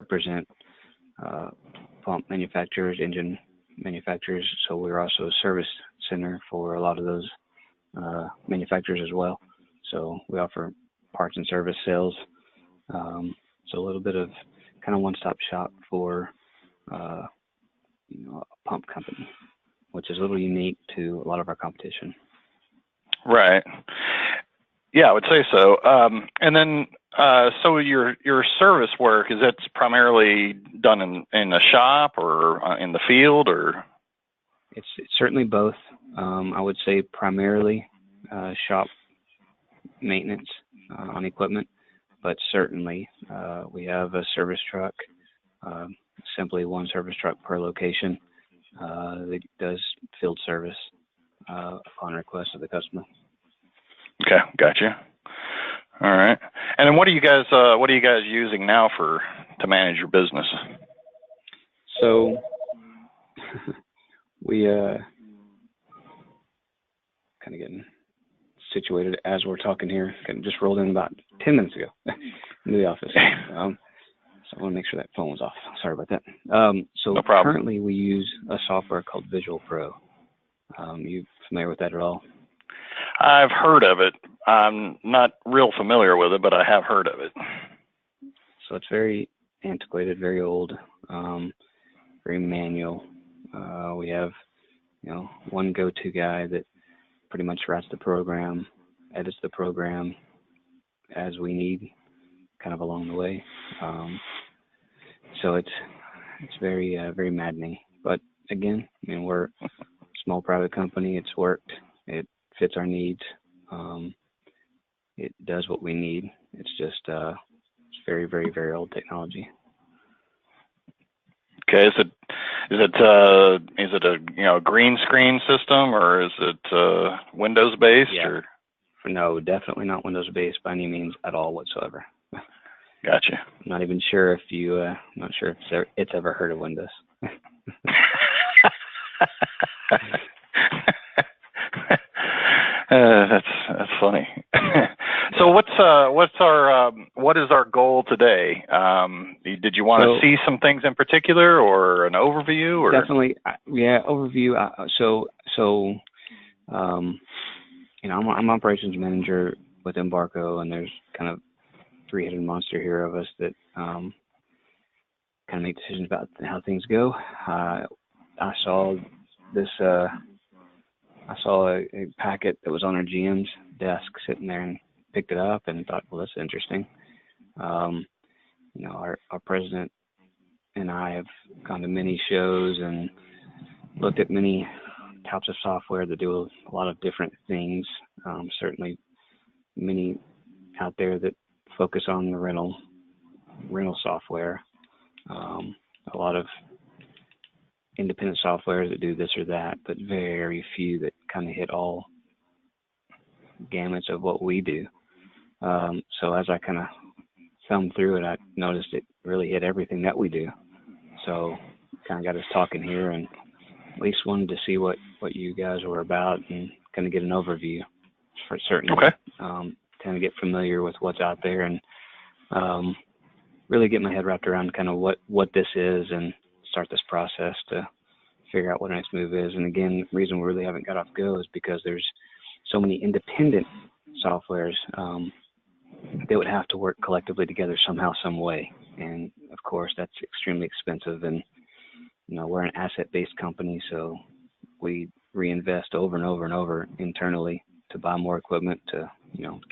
represent pump manufacturers, engine manufacturers. So we're also a service center for a lot of those manufacturers as well. So we offer parts and service sales. So a little bit of kind of one-stop shop for a pump company, which is a little unique to a lot of our competition. Right. Yeah, I would say so. And then, so your service work, is that primarily done in a shop or in the field, or? It's certainly both. I would say primarily shop maintenance on equipment, but certainly we have a service truck, simply one service truck per location that does field service upon request of the customer. Okay, gotcha. All right. And then what are you guys using now to manage your business? So we kind of getting situated as we're talking here. Kind of just rolled in about 10 minutes ago into the office. So I want to make sure that phone was off. Sorry about that. So no problem. Currently we use a software called Visual Pro. You familiar with that at all? I've heard of it. I'm not real familiar with it, but I have heard of it. So it's very antiquated, very old, very manual. We have, one go-to guy that pretty much writes the program, edits the program as we need, kind of along the way. So it's very, very maddening. But again, we're a small private company. It's worked. It fits our needs. It does what we need. It's just it's very, very, very old technology. Okay, is it a green screen system, or is it Windows based? Yeah. Or? No, definitely not Windows based by any means at all whatsoever. Gotcha. I'm not even sure if it's ever heard of Windows. That's funny. So what is our goal today? Did you want to see some things in particular, or an overview? Or? Definitely, yeah, overview. I'm operations manager within Barco, and there's kind of three-headed monster here of us that kind of make decisions about how things go. I saw this. I saw a packet that was on our GM's desk sitting there and picked it up and thought, well, that's interesting. Our president and I have gone to many shows and looked at many types of software that do a lot of different things. Certainly many out there that focus on the rental software. A lot of independent software that do this or that, but very few that kind of hit all gamuts of what we do. So as I kind of thumbed through it, I noticed it really hit everything that we do. So kind of got us talking here, and at least wanted to see what you guys were about and kind of get an overview for certain. Okay. Kind of get familiar with what's out there and really get my head wrapped around kind of what this is and start this process to figure out what our next move is. And again, the reason we really haven't got off go is because there's so many independent softwares they would have to work collectively together somehow, some way. And of course, that's extremely expensive. And we're an asset-based company, so we reinvest over and over and over internally to buy more equipment to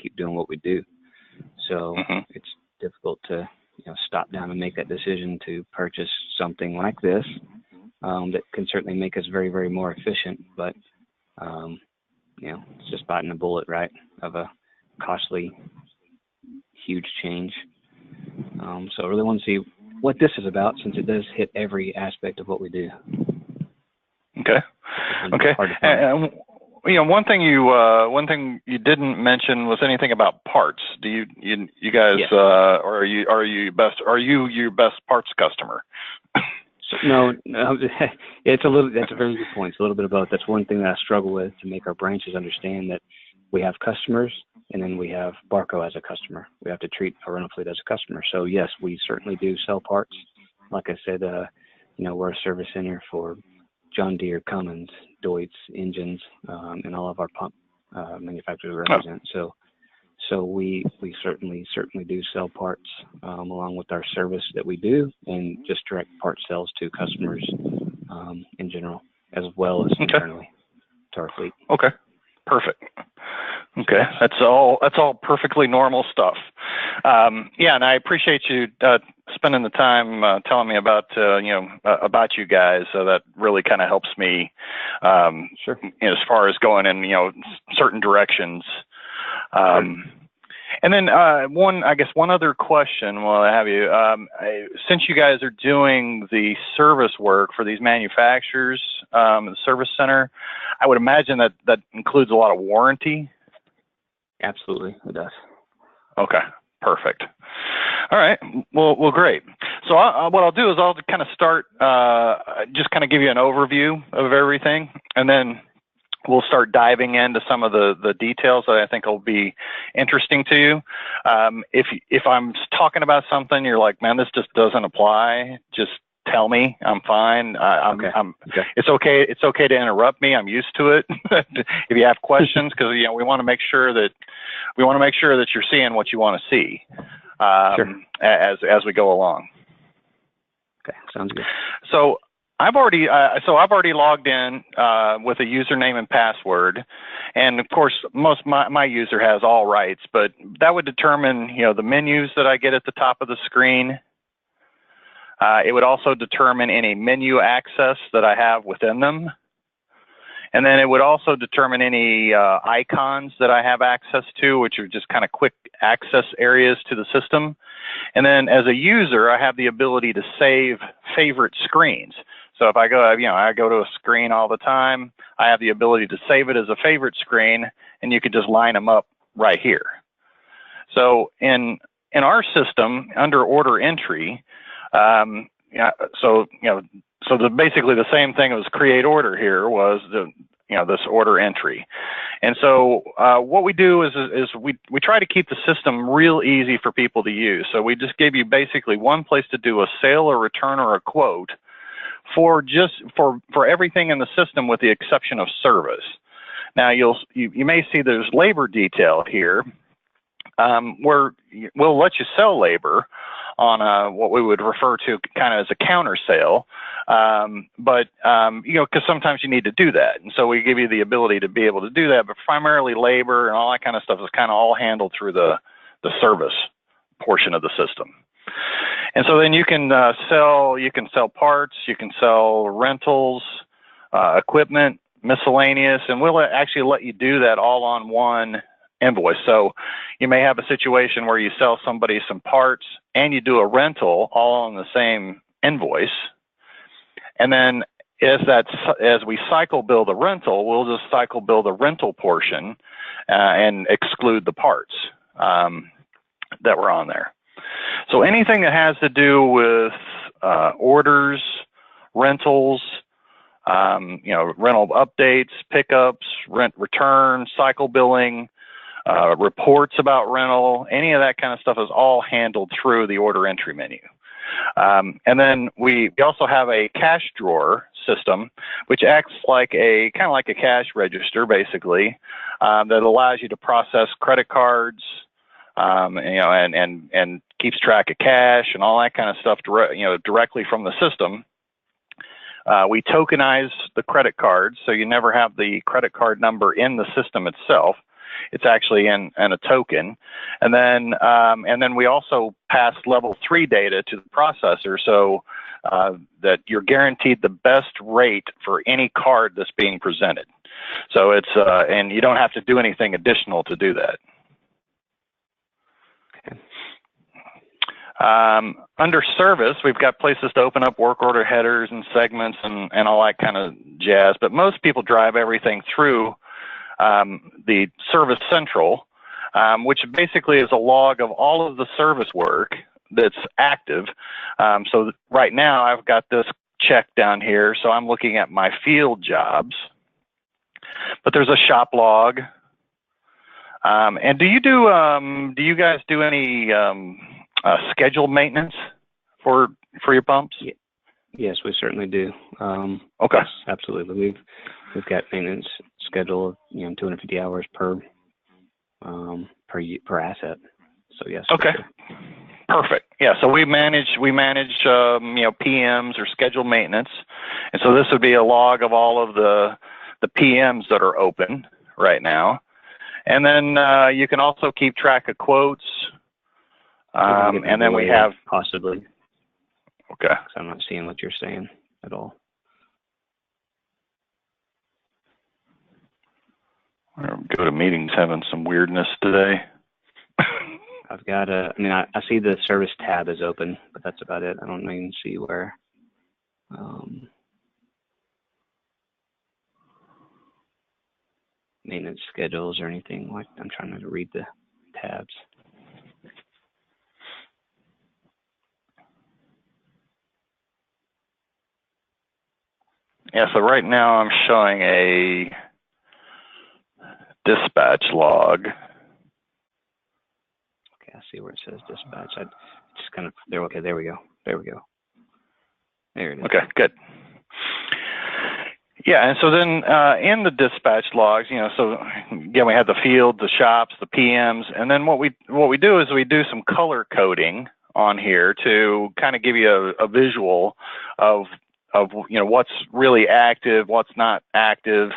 keep doing what we do. So it's difficult to stop down and make that decision to purchase something like this that can certainly make us very, very more efficient. But it's just biting a bullet, right, of a costly, huge change. So I really want to see what this is about, since it does hit every aspect of what we do. Okay. And one thing you didn't mention was anything about parts. Do you guys Yes. or are you your best parts customer? No, that's a very good point. It's a little bit of both. That's one thing that I struggle with, to make our branches understand that we have customers, and then we have Barco as a customer. We have to treat our rental fleet as a customer. So yes, we certainly do sell parts. Like I said, we're a service center for John Deere, Cummins, Deutz engines, and all of our pump manufacturers we represent. So we certainly do sell parts along with our service that we do, and just direct part sales to customers in general, as well as internally to our fleet. Okay, perfect. Okay, that's all perfectly normal stuff. Yeah, and I appreciate you spending the time telling me about about you guys. So that really kind of helps me Sure. As far as going in certain directions. And then one other question while I have you. Since you guys are doing the service work for these manufacturers, the service center, I would imagine that includes a lot of warranty. Absolutely, it does. Okay, perfect. All right, well, great. So what I'll do is I'll kind of start, just kind of give you an overview of everything, and then we'll start diving into some of the details that I think will be interesting to you. If I'm talking about something, you're like, man, this just doesn't apply, just tell me. I'm fine. Okay. It's okay. It's okay to interrupt me. I'm used to it. If you have questions, because we want to make sure that you're seeing what you want to see Sure. as we go along. Okay, sounds good. So I've already logged in with a username and password, and of course my user has all rights, but that would determine the menus that I get at the top of the screen. It would also determine any menu access that I have within them, and then it would also determine any icons that I have access to, which are just kind of quick access areas to the system. And then as a user, I have the ability to save favorite screens. So if I go, I go to a screen all the time, I have the ability to save it as a favorite screen, and you could just line them up right here. So in our system, under order entry, basically the same thing as create order here was this order entry. And so what we do is we try to keep the system real easy for people to use. So we just gave you basically one place to do a sale or return or a quote for everything in the system with the exception of service. Now you may see there's labor detail here, where we'll let you sell labor on what we would refer to kind of as a counter sale, but because sometimes you need to do that, and so we give you the ability to be able to do that. But primarily labor and all that kind of stuff is kind of all handled through the service portion of the system. And so then you can sell parts, you can sell rentals, equipment, miscellaneous, and we'll actually let you do that all on one invoice. So you may have a situation where you sell somebody some parts and you do a rental all on the same invoice. And then as we cycle bill the rental, we'll just cycle bill the rental portion and exclude the parts that were on there. So anything that has to do with orders, rentals, rental updates, pickups, rent return, cycle billing, reports about rental, any of that kind of stuff is all handled through the order entry menu. And then we also have a cash drawer system, which acts like a cash register, basically, that allows you to process credit cards, and keeps track of cash and all that kind of stuff, directly from the system. We tokenize the credit cards, so you never have the credit card number in the system itself. It's actually in a token, and then we also pass level 3 data to the processor, so that you're guaranteed the best rate for any card that's being presented. So it's and you don't have to do anything additional to do that. Under service, we've got places to open up work order headers and segments and all that kind of jazz, but most people drive everything through the Service Central, which basically is a log of all of the service work that's active. So right now I've got this check down here, so I'm looking at my field jobs, but there's a shop log, And do you guys do any scheduled maintenance for your pumps? Yes, we certainly do. Okay. Yes, absolutely. We've got maintenance schedule of 250 hours per asset. So yes. Okay. Sure. Perfect. Yeah. So we manage PMs or scheduled maintenance, and so this would be a log of all of the PMs that are open right now, and then you can also keep track of quotes. And then we have possibly. Okay. So I'm not seeing what you're saying at all. Go to meetings having some weirdness today. I've got I see the service tab is open, but that's about it. I don't even see where. Maintenance schedules or anything like. I'm trying to read the tabs. Yeah, so right now I'm showing a dispatch log. Okay, I see where it says dispatch. I just kind of there. Okay, there we go. There it is. Okay, good. Yeah, and so then in the dispatch logs, so again we have the field, the shops, the PMs, and then what we do is we do some color coding on here to kind of give you a visual of what's really active, what's not active.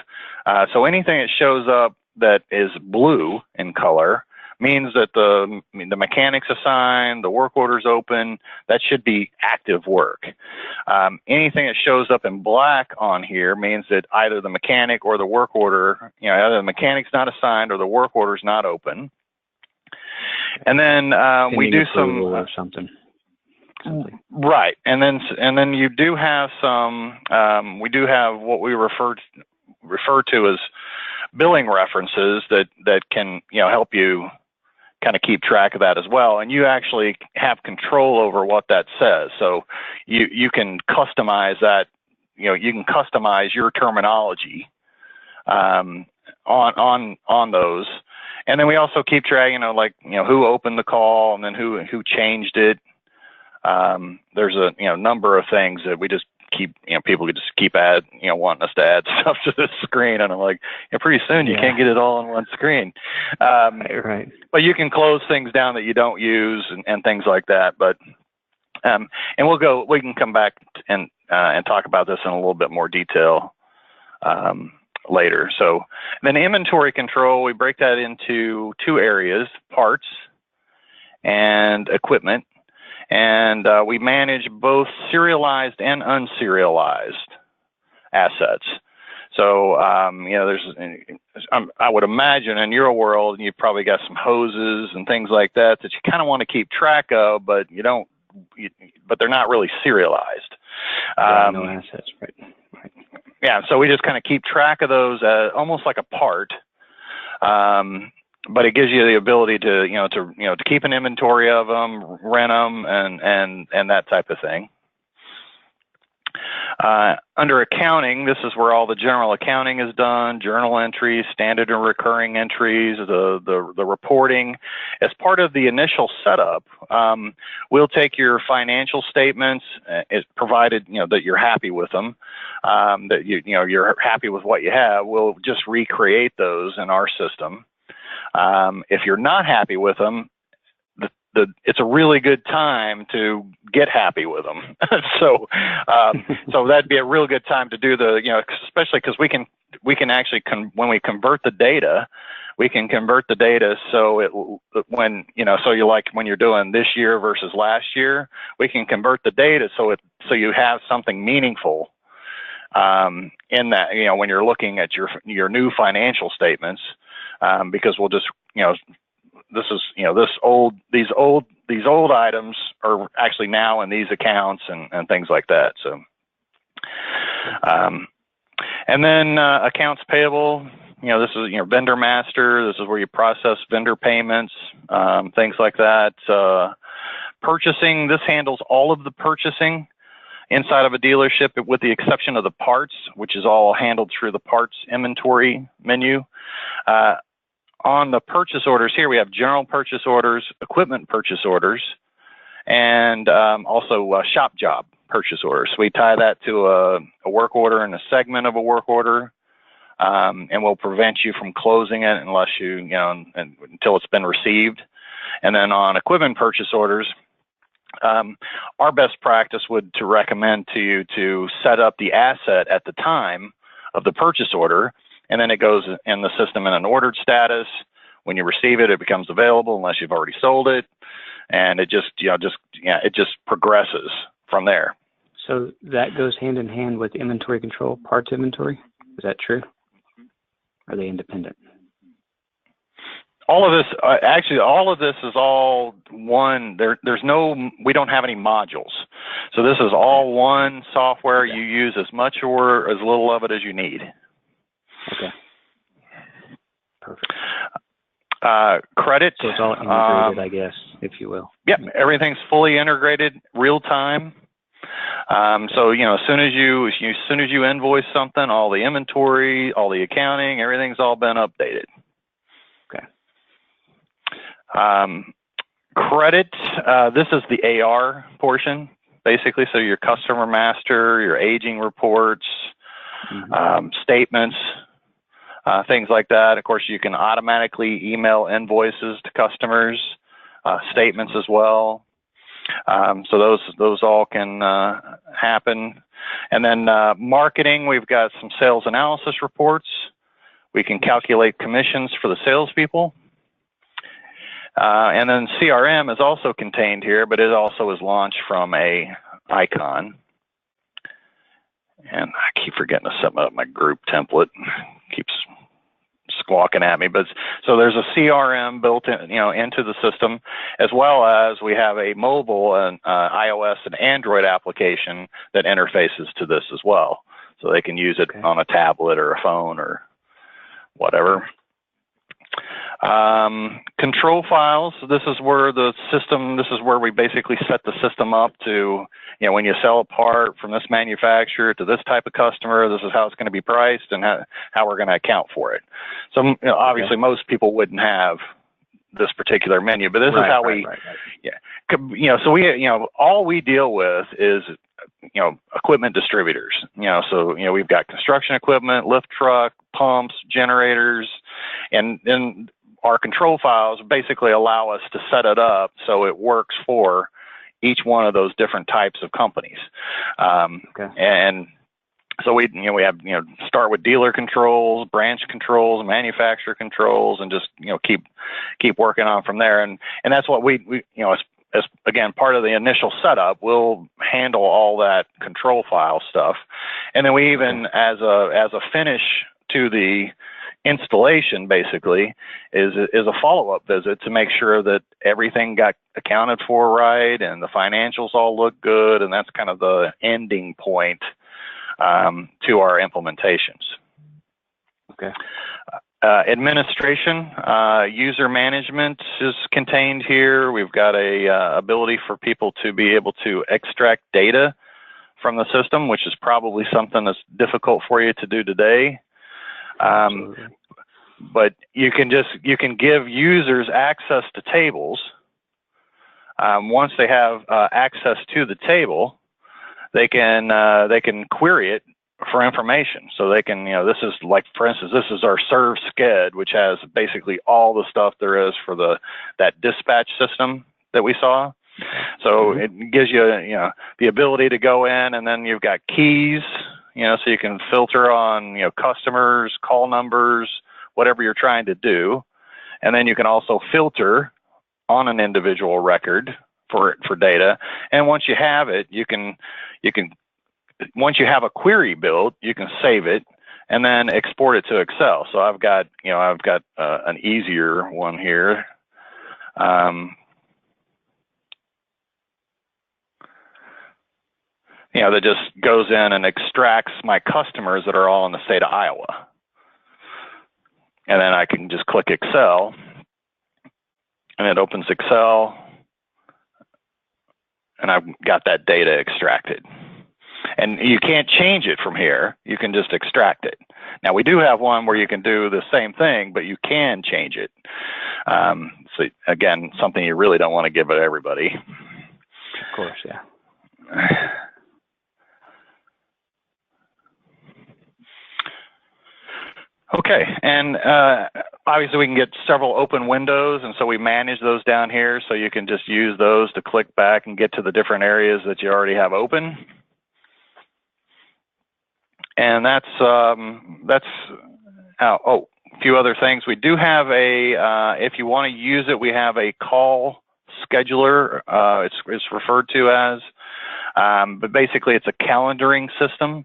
So anything that shows up that is blue in color means that the mechanic's assigned, the work order's open. That should be active work. Anything that shows up in black on here means that either the mechanic or the work order, either the mechanic's not assigned or the work order's not open. And then we do some or something. Right, and then you do have some. We do have what we refer to as billing references that can help you kind of keep track of that as well, and you actually have control over what that says. So you can customize that. You can customize your terminology on those, and then we also keep track. Who opened the call and then who changed it. There's a number of things that we just keep people could just keep wanting us to add stuff to this screen, and I'm like, pretty soon you can't get it all on one screen. Right. But you can close things down that you don't use and things like that. But and we can come back and talk about this in a little bit more detail later. So then inventory control, we break that into two areas: parts and equipment. And we manage both serialized and unserialized assets. So, I would imagine in your world, you've probably got some hoses and things like that you kind of want to keep track of, but but they're not really serialized. No assets, right. Yeah, so we just kind of keep track of those almost like a part. But it gives you the ability to keep an inventory of them, rent them, and that type of thing. Under accounting, this is where all the general accounting is done: journal entries, standard and recurring entries, the reporting. As part of the initial setup, we'll take your financial statements, provided that you're happy with them, that you're happy with what you have. We'll just recreate those in our system. If you're not happy with them, it's a really good time to get happy with them. So that'd be a real good time to do especially because we can actually when we convert the data, we can convert the data so when you're doing this year versus last year, we can convert the data so you have something meaningful in that when you're looking at your new financial statements. Because we'll just, these old items are actually now in these accounts and things like that. So, and then accounts payable. This is vendor master. This is where you process vendor payments, things like that. Purchasing. This handles all of the purchasing inside of a dealership, with the exception of the parts, which is all handled through the parts inventory menu. on the purchase orders here, we have general purchase orders, equipment purchase orders, and also shop job purchase orders. So we tie that to a work order and a segment of a work order, and we'll prevent you from closing it unless until it's been received. And then on equipment purchase orders, our best practice would to recommend to you to set up the asset at the time of the purchase order, and then it goes in the system in an ordered status. When you receive it, it becomes available unless you've already sold it, and it just progresses from there. So that goes hand in hand with inventory control, parts inventory. Is that true? Are they independent? All of this, all of this is all one. We don't have any modules. So this is all one software. Okay. You use as much or as little of it as you need. Okay. Perfect. Credit. So it's all integrated, I guess, if you will. Yep. Everything's fully integrated, real time. So as soon as you invoice something, all the inventory, all the accounting, everything's all been updated. Okay. Credit, this is the AR portion, basically. So your customer master, your aging reports, statements, things like that. Of course, you can automatically email invoices to customers, statements as well. So those all can happen. And then marketing, we've got some sales analysis reports. We can calculate commissions for the salespeople. And then CRM is also contained here, but it also is launched from a icon. And I keep forgetting to set up my group template. Keeps squawking at me. But so there's a CRM built in, into the system, as well as we have a mobile and iOS and Android application that interfaces to this as well. So they can use it on a tablet or a phone or whatever. Control files. This is where we basically set the system up to, when you sell a part from this manufacturer to this type of customer, this is how it's going to be priced and how we're going to account for it. So obviously most people wouldn't have this particular menu, but this is how so we, all we deal with is, equipment distributors, so, we've got construction equipment, lift truck, pumps, generators, and then our control files basically allow us to set it up so it works for each one of those different types of companies. And so we have, start with dealer controls, branch controls, manufacturer controls, and just, keep working on from there. And that's what we as again, part of the initial setup, we'll handle all that control file stuff. And then we even, as a finish to the installation, basically, is a follow-up visit to make sure that everything got accounted for right and the financials all look good, and that's kind of the ending point to our implementations. Okay. Administration, user management is contained here. We've got a ability for people to be able to extract data from the system, which is probably something that's difficult for you to do today. But you can give users access to tables. Once they have access to the table, they can query it for information. So they can, this is like, for instance, this is our serve sched, which has basically all the stuff there is for that dispatch system that we saw. So it gives you, the ability to go in, and then you've got keys, so you can filter on, customers, call numbers, whatever you're trying to do. And then you can also filter on an individual record for data. And once you have it, once you have a query built, you can save it and then export it to Excel. So I've got an easier one here. That just goes in and extracts my customers that are all in the state of Iowa. And then I can just click Excel, and it opens Excel, and I've got that data extracted. And you can't change it from here. You can just extract it. Now we do have one where you can do the same thing, but you can change it. So again, something you really don't want to give it to everybody. Of course, yeah. Okay, and obviously we can get several open windows, and so we manage those down here, so you can just use those to click back and get to the different areas that you already have open. And that's a few other things. We do have if you want to use it, we have a call scheduler. It's referred to as, but basically it's a calendaring system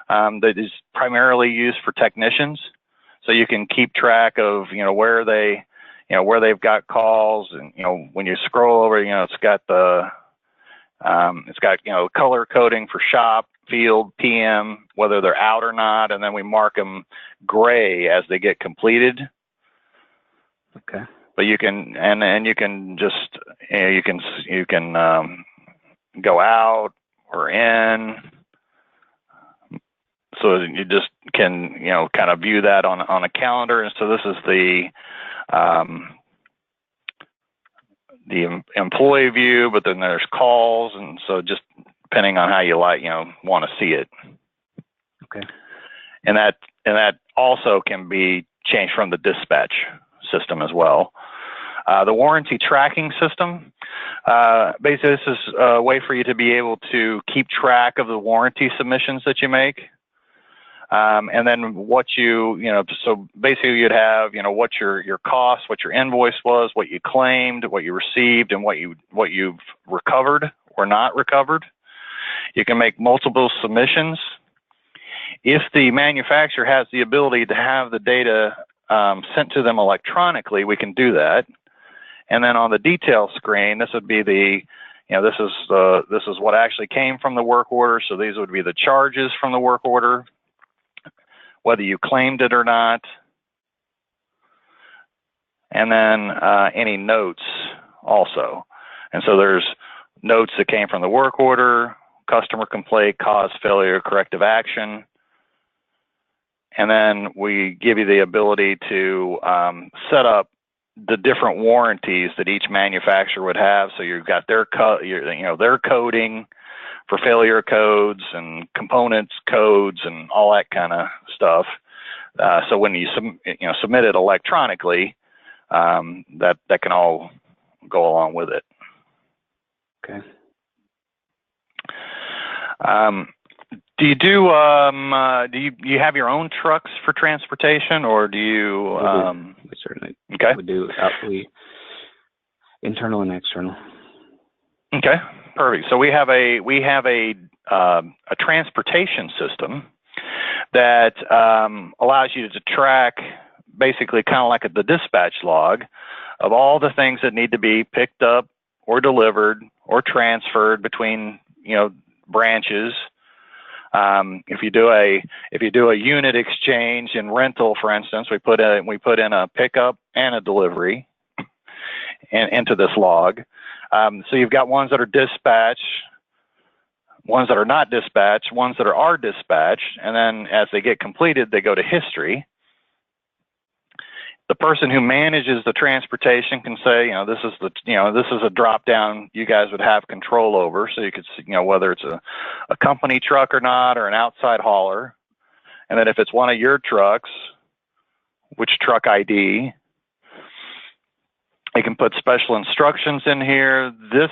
that is primarily used for technicians. So you can keep track of, where they've got calls, and, when you scroll over, it's got color coding for shop, field, PM, whether they're out or not, and then we mark them gray as they get completed. Okay. But you can, and you can just, you can go out or in. So you just can, kind of view that on a calendar. And so this is the employee view, but then there's calls, and so just depending on how you want to see it. Okay. And that also can be changed from the dispatch system as well. The warranty tracking system, basically this is a way for you to be able to keep track of the warranty submissions that you make. And then what so basically you'd have, what your cost, what your invoice was, what you claimed, what you received, and what you've recovered or not recovered. You can make multiple submissions. If the manufacturer has the ability to have the data sent to them electronically, we can do that. And then on the detail screen, this would be this is what actually came from the work order. So these would be the charges from the work order, whether you claimed it or not, and then any notes also. And so there's notes that came from the work order, customer complaint, cause failure, corrective action. And then we give you the ability to set up the different warranties that each manufacturer would have. So you've got their coding for failure codes and components codes and all that kind of stuff. So when you submit it electronically, that can all go along with it. Okay. Do you have your own trucks for transportation, or do you? We certainly okay. We do. Internal and external. Okay, perfect. So we have a transportation system that allows you to track, basically kind of like the dispatch log of all the things that need to be picked up or delivered or transferred between branches. If you do a unit exchange in rental, for instance, we put in a pickup and a delivery into this log. So you've got ones that are dispatched, ones that are not dispatched, ones that are dispatched, and then as they get completed, they go to history. The person who manages the transportation can say, this is a drop down you guys would have control over, so you could see, whether it's a company truck or not, or an outside hauler. And then if it's one of your trucks, which truck ID. You can put special instructions in here. This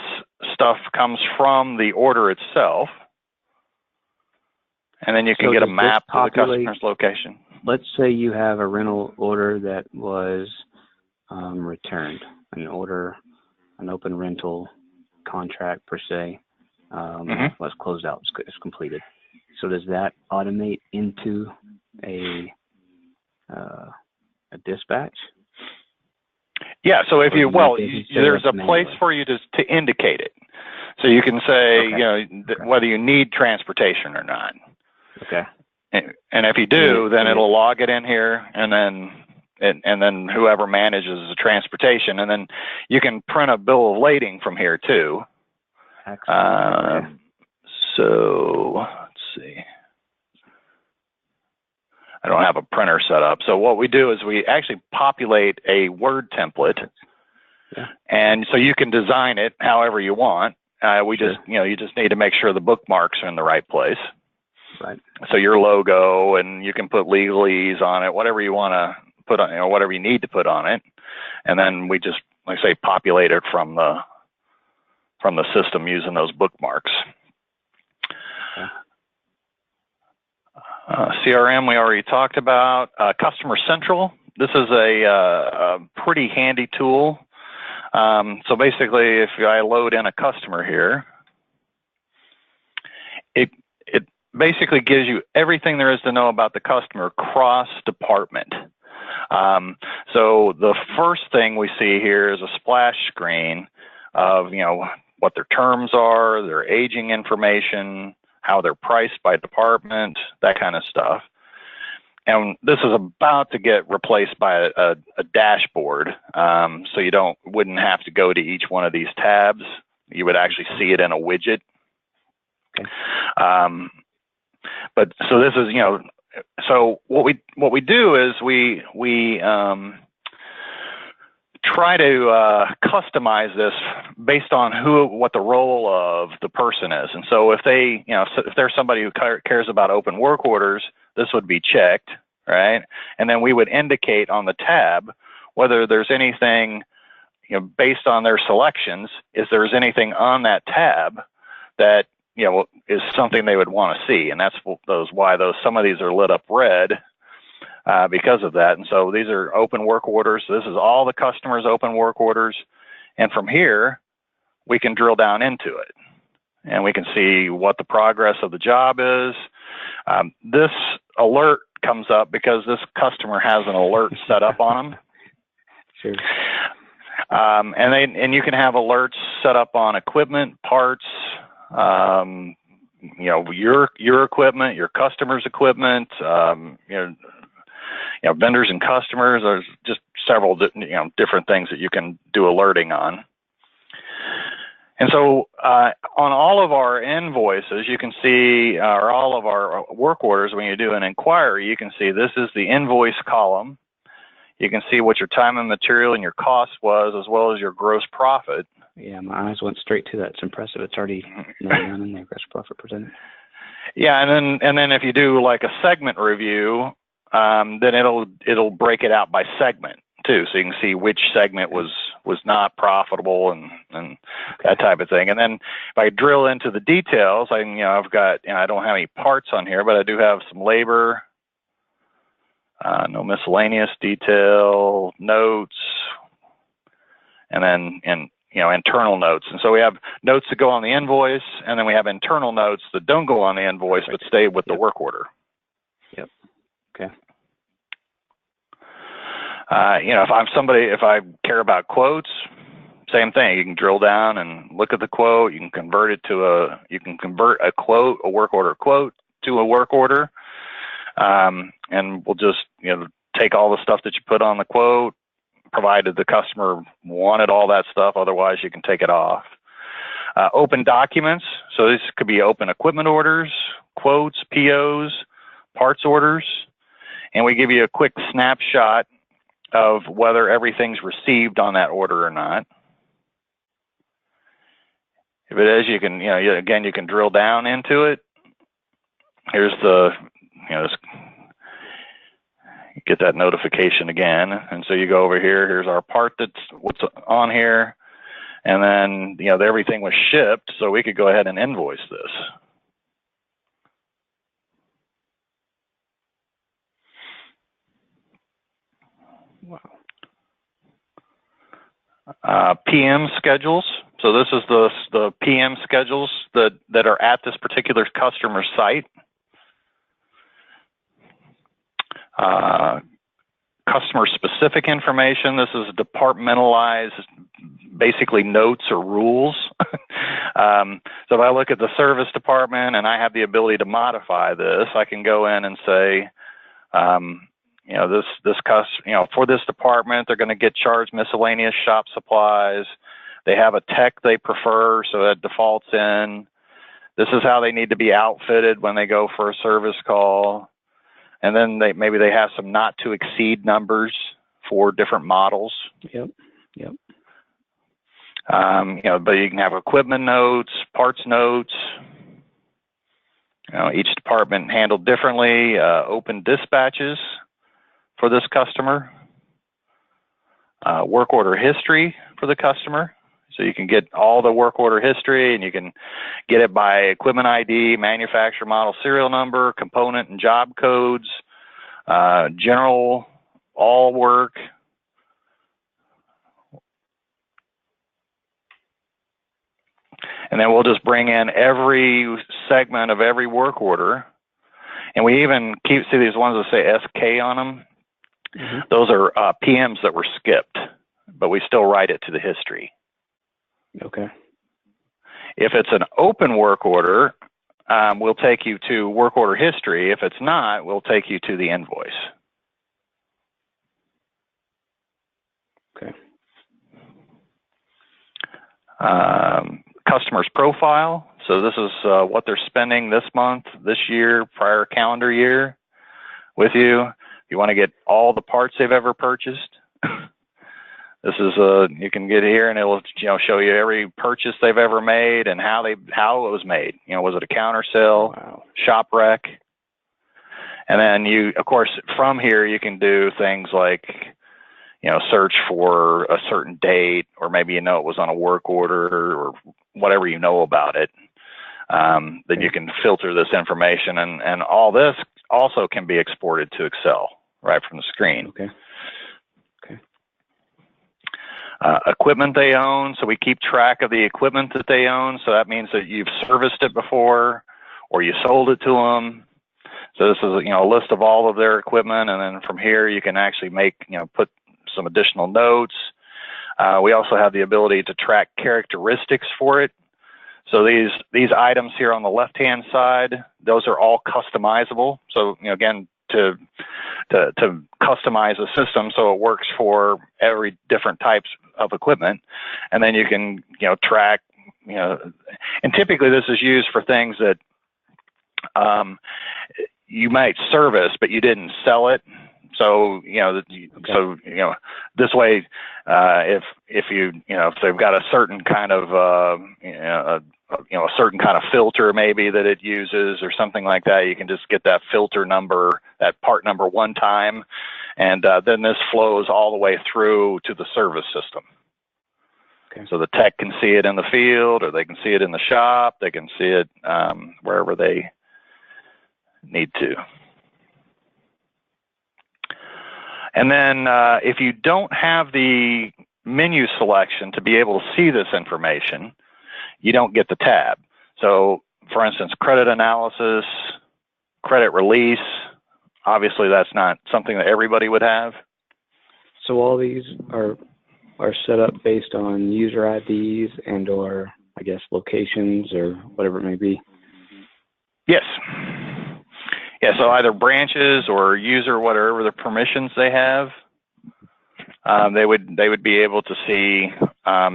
stuff comes from the order itself. And then you can get a map to the customer's location. Let's say you have a rental order that was returned, an open rental contract per se, was closed out, it's completed. So does that automate into a dispatch? Yeah, so if there's a place for you to indicate it. So you can say, whether you need transportation or not. Okay. And if you do, then it'll log it in here, and then whoever manages the transportation, and then you can print a bill of lading from here too. Excellent. So let's see. I don't have a So what we do is we actually populate a Word template, and so you can design it however you want. You just need to make sure the bookmarks are in the right place. Right. So your logo, and you can put legalese on it, whatever you want to put on, whatever you need to put on it, and then we just, like I say, populate it from the system using those bookmarks. CRM we already talked about. Customer Central. This is a pretty handy tool. So basically, if I load in a customer here, it basically gives you everything there is to know about the customer cross department. So the first thing we see here is a splash screen of what their terms are, their aging information, how they're priced by department, that kind of stuff. And this is about to get replaced by a dashboard, so you wouldn't have to go to each one of these tabs. You would actually see it in a widget. Okay. But so this is, so what we do is we try to customize this based on what the role of the person is. And so if they, if there's somebody who cares about open work orders, this would be checked, right? And then we would indicate on the tab whether there's anything, based on their selections, if there's anything on that tab that is something they would want to see. And that's why some of these are lit up red, because of that. And so these are open work orders. So this is all the customers' open work orders. And from here, we can drill down into it. And we can see what the progress of the job is. This alert comes up because this customer has an alert set up on them. Sure. And you can have alerts set up on equipment, parts, your equipment, your customer's equipment, vendors and customers. There's just several different things that you can do alerting on. And so on all of our invoices, you can see, or all of our work orders, when you do an inquiry, you can see this is the invoice column. You can see what your time and material and your cost was, as well as your gross profit. Yeah, my eyes went straight to that. It's impressive. It's already down in there, gross profit percentage. Yeah, and then if you do like a segment review, then it'll break it out by segment too, so you can see which segment was not profitable and that type of thing. And then if I drill into the details, I've got, I don't have any parts on here, but I do have some labor, no miscellaneous detail, notes, and then internal notes. And so we have notes that go on the invoice, and then we have internal notes that don't go on the invoice but stay with the work order. Yep. Okay. If I care about quotes, same thing. You can drill down and look at the quote. You can convert a quote, a work order quote, to a work order. And we'll just, take all the stuff that you put on the quote, provided the customer wanted all that stuff. Otherwise, you can take it off. Open documents. So this could be open equipment orders, quotes, POs, parts orders. And we give you a quick snapshot of whether everything's received on that order or not. If it is, you can, you can drill down into it. Here's the, get that notification again. And so you go over here, here's our part that's what's on here. And then, everything was shipped, so we could go ahead and invoice this. Wow. PM schedules. So this is the PM schedules that are at this particular customer site. Customer specific information. This is departmentalized, basically notes or rules. So if I look at the service department and I have the ability to modify this, I can go in and say, for this department, they're going to get charged miscellaneous shop supplies. They have a tech they prefer, so that defaults in. This is how they need to be outfitted when they go for a service call. and then maybe they have some not to exceed numbers for different models. Yep. But you can have equipment notes, parts notes. Each department handled differently. Open dispatches for this customer. Work order history for the customer. So you can get all the work order history, and you can get it by equipment ID, manufacturer, model, serial number, component and job codes, general, all work. And then we'll just bring in every segment of every work order. And we even see these ones that say SK on them. Mm-hmm. Those are PMs that were skipped, but we still write it to the history. Okay. If it's an open work order, we'll take you to work order history. If it's not, we'll take you to the invoice. Okay. Customer's profile. So this is what they're spending this month, this year, prior calendar year with you. If you want to get all the parts they've ever purchased, this is you can get here and it will show you every purchase they've ever made and how it was made. Was it a counter sale, wow, shop wreck? And then you, of course, from here you can do things like search for a certain date, or maybe it was on a work order, or whatever about it. Then you can filter this information, and all this also can be exported to Excel right from the screen. Okay. Equipment they own, so we keep track of the equipment that they own. So that means that you've serviced it before, or you sold it to them. So this is a list of all of their equipment, and then from here you can actually put some additional notes. We also have the ability to track characteristics for it. So these items here on the left-hand side, those are all customizable. So again, to customize a system so it works for every different types of equipment, and then you can track and typically this is used for things that you might service but you didn't sell it. So this way, if they've got a certain kind of a certain kind of filter maybe that it uses or something like that, you can just get that filter number, that part number one time, and then this flows all the way through to the service system. Okay. So the tech can see it in the field, or they can see it in the shop. They can see it wherever they need to. And then if you don't have the menu selection to be able to see this information, you don't get the tab. So for instance, credit analysis, credit release, obviously that's not something that everybody would have. So all these are set up based on user IDs and or I guess locations or whatever it may be? Yes. Yeah, so either branches or user, whatever the permissions they have, they would be able to see.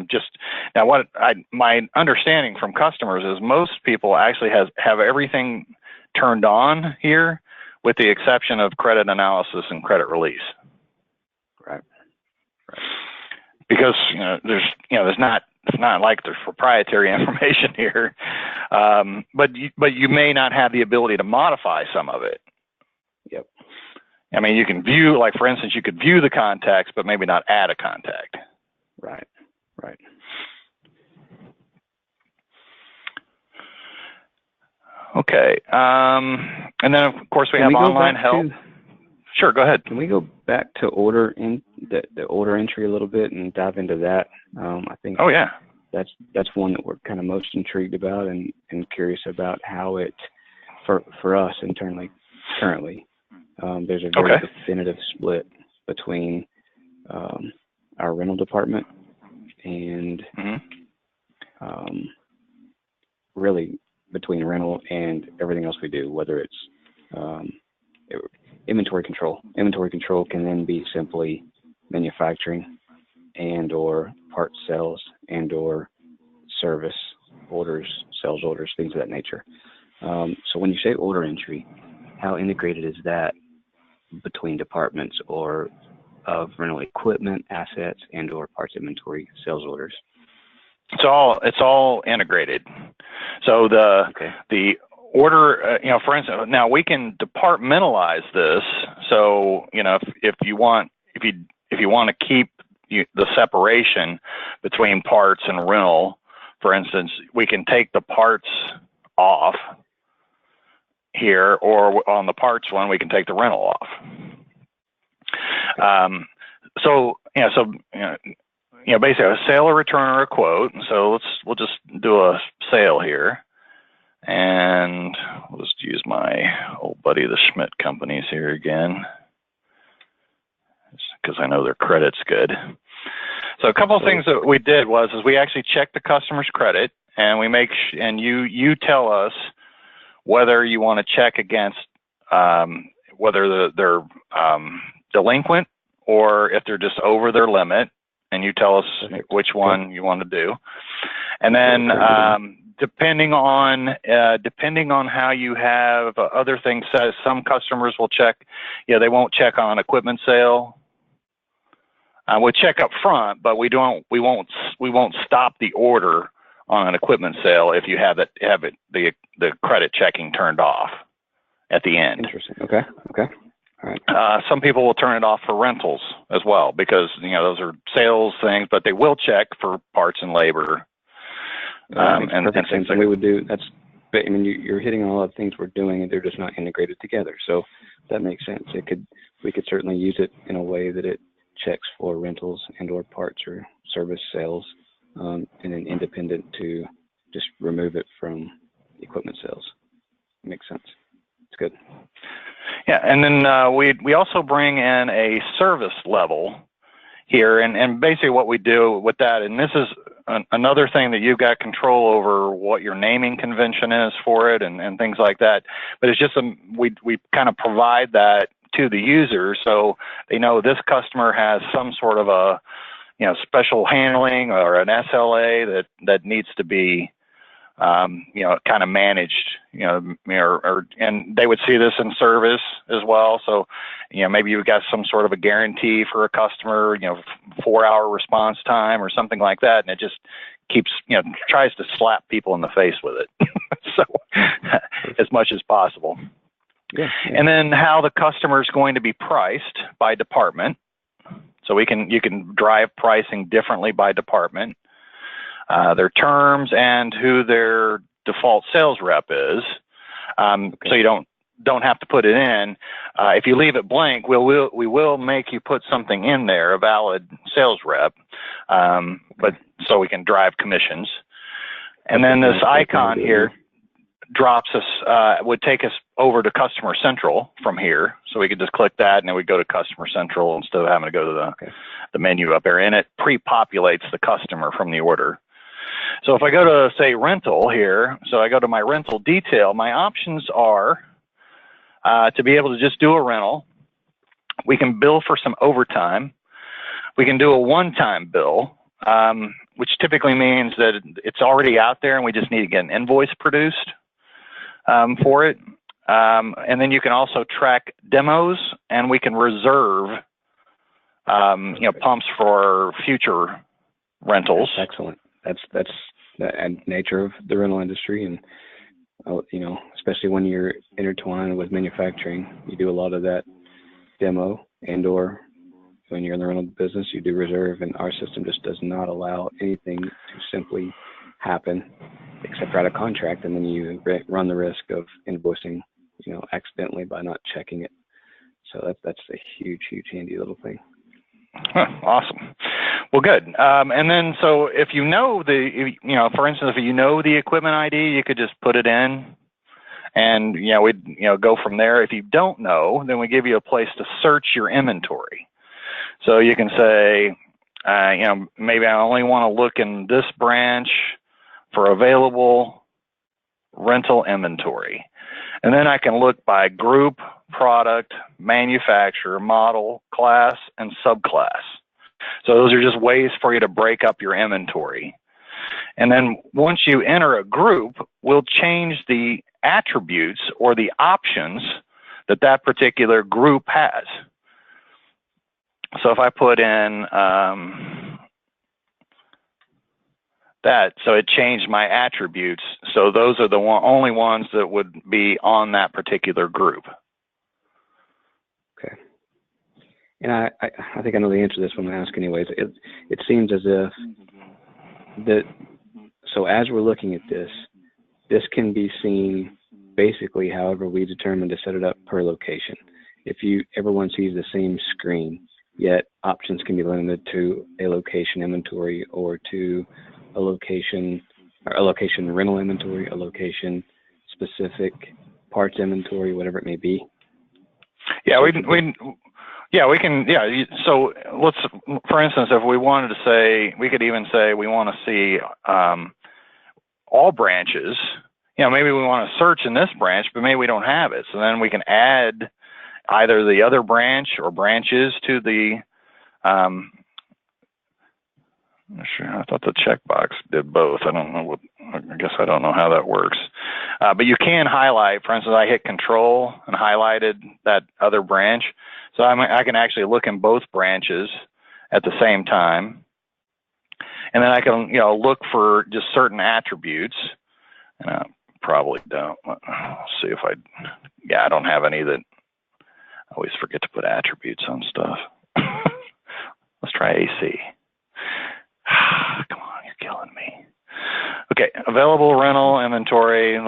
Just now, my understanding from customers is most people actually have everything turned on here, with the exception of credit analysis and credit release. Right. Because there's not. It's not like there's proprietary information here, but you may not have the ability to modify some of it. Yep. I mean, you can view, like for instance, you could view the contacts, but maybe not add a contact. Right. Okay. And then of course we have online help. Sure, go ahead. Can we go back to the order entry a little bit and dive into that? I think. Oh yeah. That's one that we're kind of most intrigued about and curious about how it for us internally currently. There's a very definitive split between our rental department and really between rental and everything else we do, whether it's inventory control. Inventory control can then be simply manufacturing and or part sales and or service orders, sales orders, things of that nature. So when you say order entry, how integrated is that between departments or of rental equipment, assets, and or parts inventory sales orders? It's all integrated. So the order, for instance, now we can departmentalize this. So if you want to keep the separation between parts and rental, for instance, we can take the parts off here, or on the parts one, we can take the rental off. Basically a sale or return or a quote. So we'll just do a sale here, and we'll just use my old buddy, the Schmidt companies here again, because I know their credit's good. So a couple of things that we did is we actually checked the customer's credit, and and you tell us whether you want to check against whether they're delinquent or if they're just over their limit, and you tell us which one you want to do. And then depending on how you have other things set, some customers will check, they won't check on equipment sale. We'll check up front, but we won't stop the order on an equipment sale if you have the credit checking turned off at the end. Interesting. Okay. All right. Some people will turn it off for rentals as well, because those are sales things, but they will check for parts and labor. And things we would do. You're hitting on a lot of things we're doing, and they're just not integrated together. So that makes sense. We could certainly use it in a way that it checks for rentals and or parts or service sales, and then independent to just remove it from equipment sales. Makes sense. It's good. Yeah, and then we also bring in a service level here, and basically what we do with that, and this is another thing that you've got control over, what your naming convention is for it and things like that. But it's just we kind of provide that to the user, so they know this customer has some sort of a special handling or an SLA that needs to be kind of managed, and they would see this in service as well. So, maybe you've got some sort of a guarantee for a customer, 4-hour response time or something like that. And it just keeps, tries to slap people in the face with it. So as much as possible. Yeah. And then how the customer is going to be priced by department. So you can drive pricing differently by department. Their terms and who their default sales rep is, so you don't have to put it in. If you leave it blank, we will make you put something in there, a valid sales rep, but so we can drive commissions. And then this icon here drops us, would take us over to Customer Central from here, so we could just click that, and then we go to Customer Central instead of having to go to the menu up there, and it pre-populates the customer from the order. So if I go to, say, rental here, so I go to my rental detail, my options are to be able to just do a rental. We can bill for some overtime. We can do a one-time bill, which typically means that it's already out there and we just need to get an invoice produced for it. And then you can also track demos, and we can reserve pumps for future rentals. That's excellent. That's the nature of the rental industry, and especially when you're intertwined with manufacturing, you do a lot of that demo, and or when you're in the rental business, you do reserve, and our system just does not allow anything to simply happen except write a contract, and then you run the risk of invoicing, accidentally by not checking it. So that's a huge handy little thing. Huh, awesome. Well, good. And then, so if for instance, if you know the equipment ID, you could just put it in, and we'd go from there. If you don't know, then we give you a place to search your inventory. So you can say, maybe I only want to look in this branch for available rental inventory, and then I can look by group, product, manufacturer, model, class, and subclass. So those are just ways for you to break up your inventory. And then once you enter a group, we'll change the attributes or the options that particular group has. So if I put in that, so it changed my attributes. So those are the only ones that would be on that particular group. Okay. And I think I know the answer to this one I ask anyways. It seems as if that, so as we're looking at this can be seen basically however we determine to set it up per location. If everyone sees the same screen, yet options can be limited to a location inventory or to a location rental inventory, a location specific parts inventory, whatever it may be. Yeah, we can. Yeah. So let's, for instance, if we wanted to say, we could even say we want to see all branches. Maybe we want to search in this branch, but maybe we don't have it. So then we can add either the other branch or branches to the. I'm not sure. I thought the checkbox did both. I don't know I guess I don't know how that works. But you can highlight. For instance, I hit Control and highlighted that other branch, so I can actually look in both branches at the same time, and then I can look for just certain attributes. And I probably don't. I'll see if I don't have any that. I always forget to put attributes on stuff. Let's try AC. Come on, you're killing me. Okay, available rental inventory.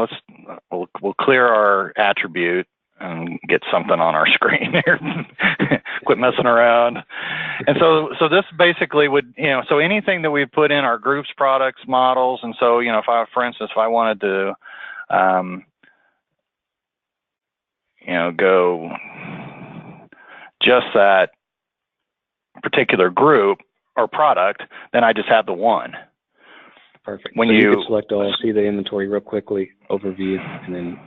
We'll clear our attribute and get something on our screen here. Quit messing around. And so this basically would, so anything that we put in our groups, products, models, and so for instance, if I wanted to, go just that particular group or product, then I just have the one. Perfect. When you could select all, see the inventory real quickly, overview, and then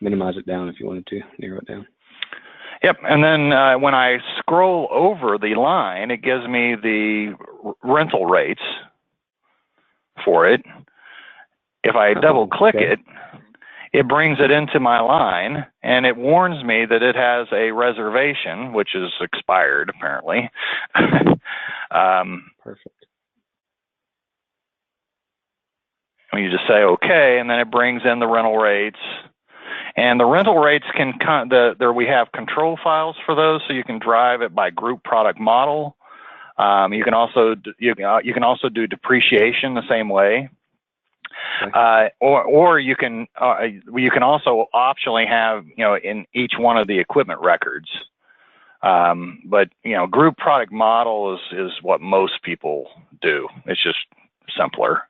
minimize it down if you wanted to, narrow it down. Yep, and then when I scroll over the line, it gives me the rental rates for it. If I double click it, it brings it into my line, and it warns me that it has a reservation, which is expired, apparently. Perfect. And you just say OK, and then it brings in the rental rates. And the rental rates we have control files for those, so you can drive it by group, product, model. You can also do depreciation the same way. Or you can also optionally have in each one of the equipment records. But group, product, model is what most people do. It's just simpler.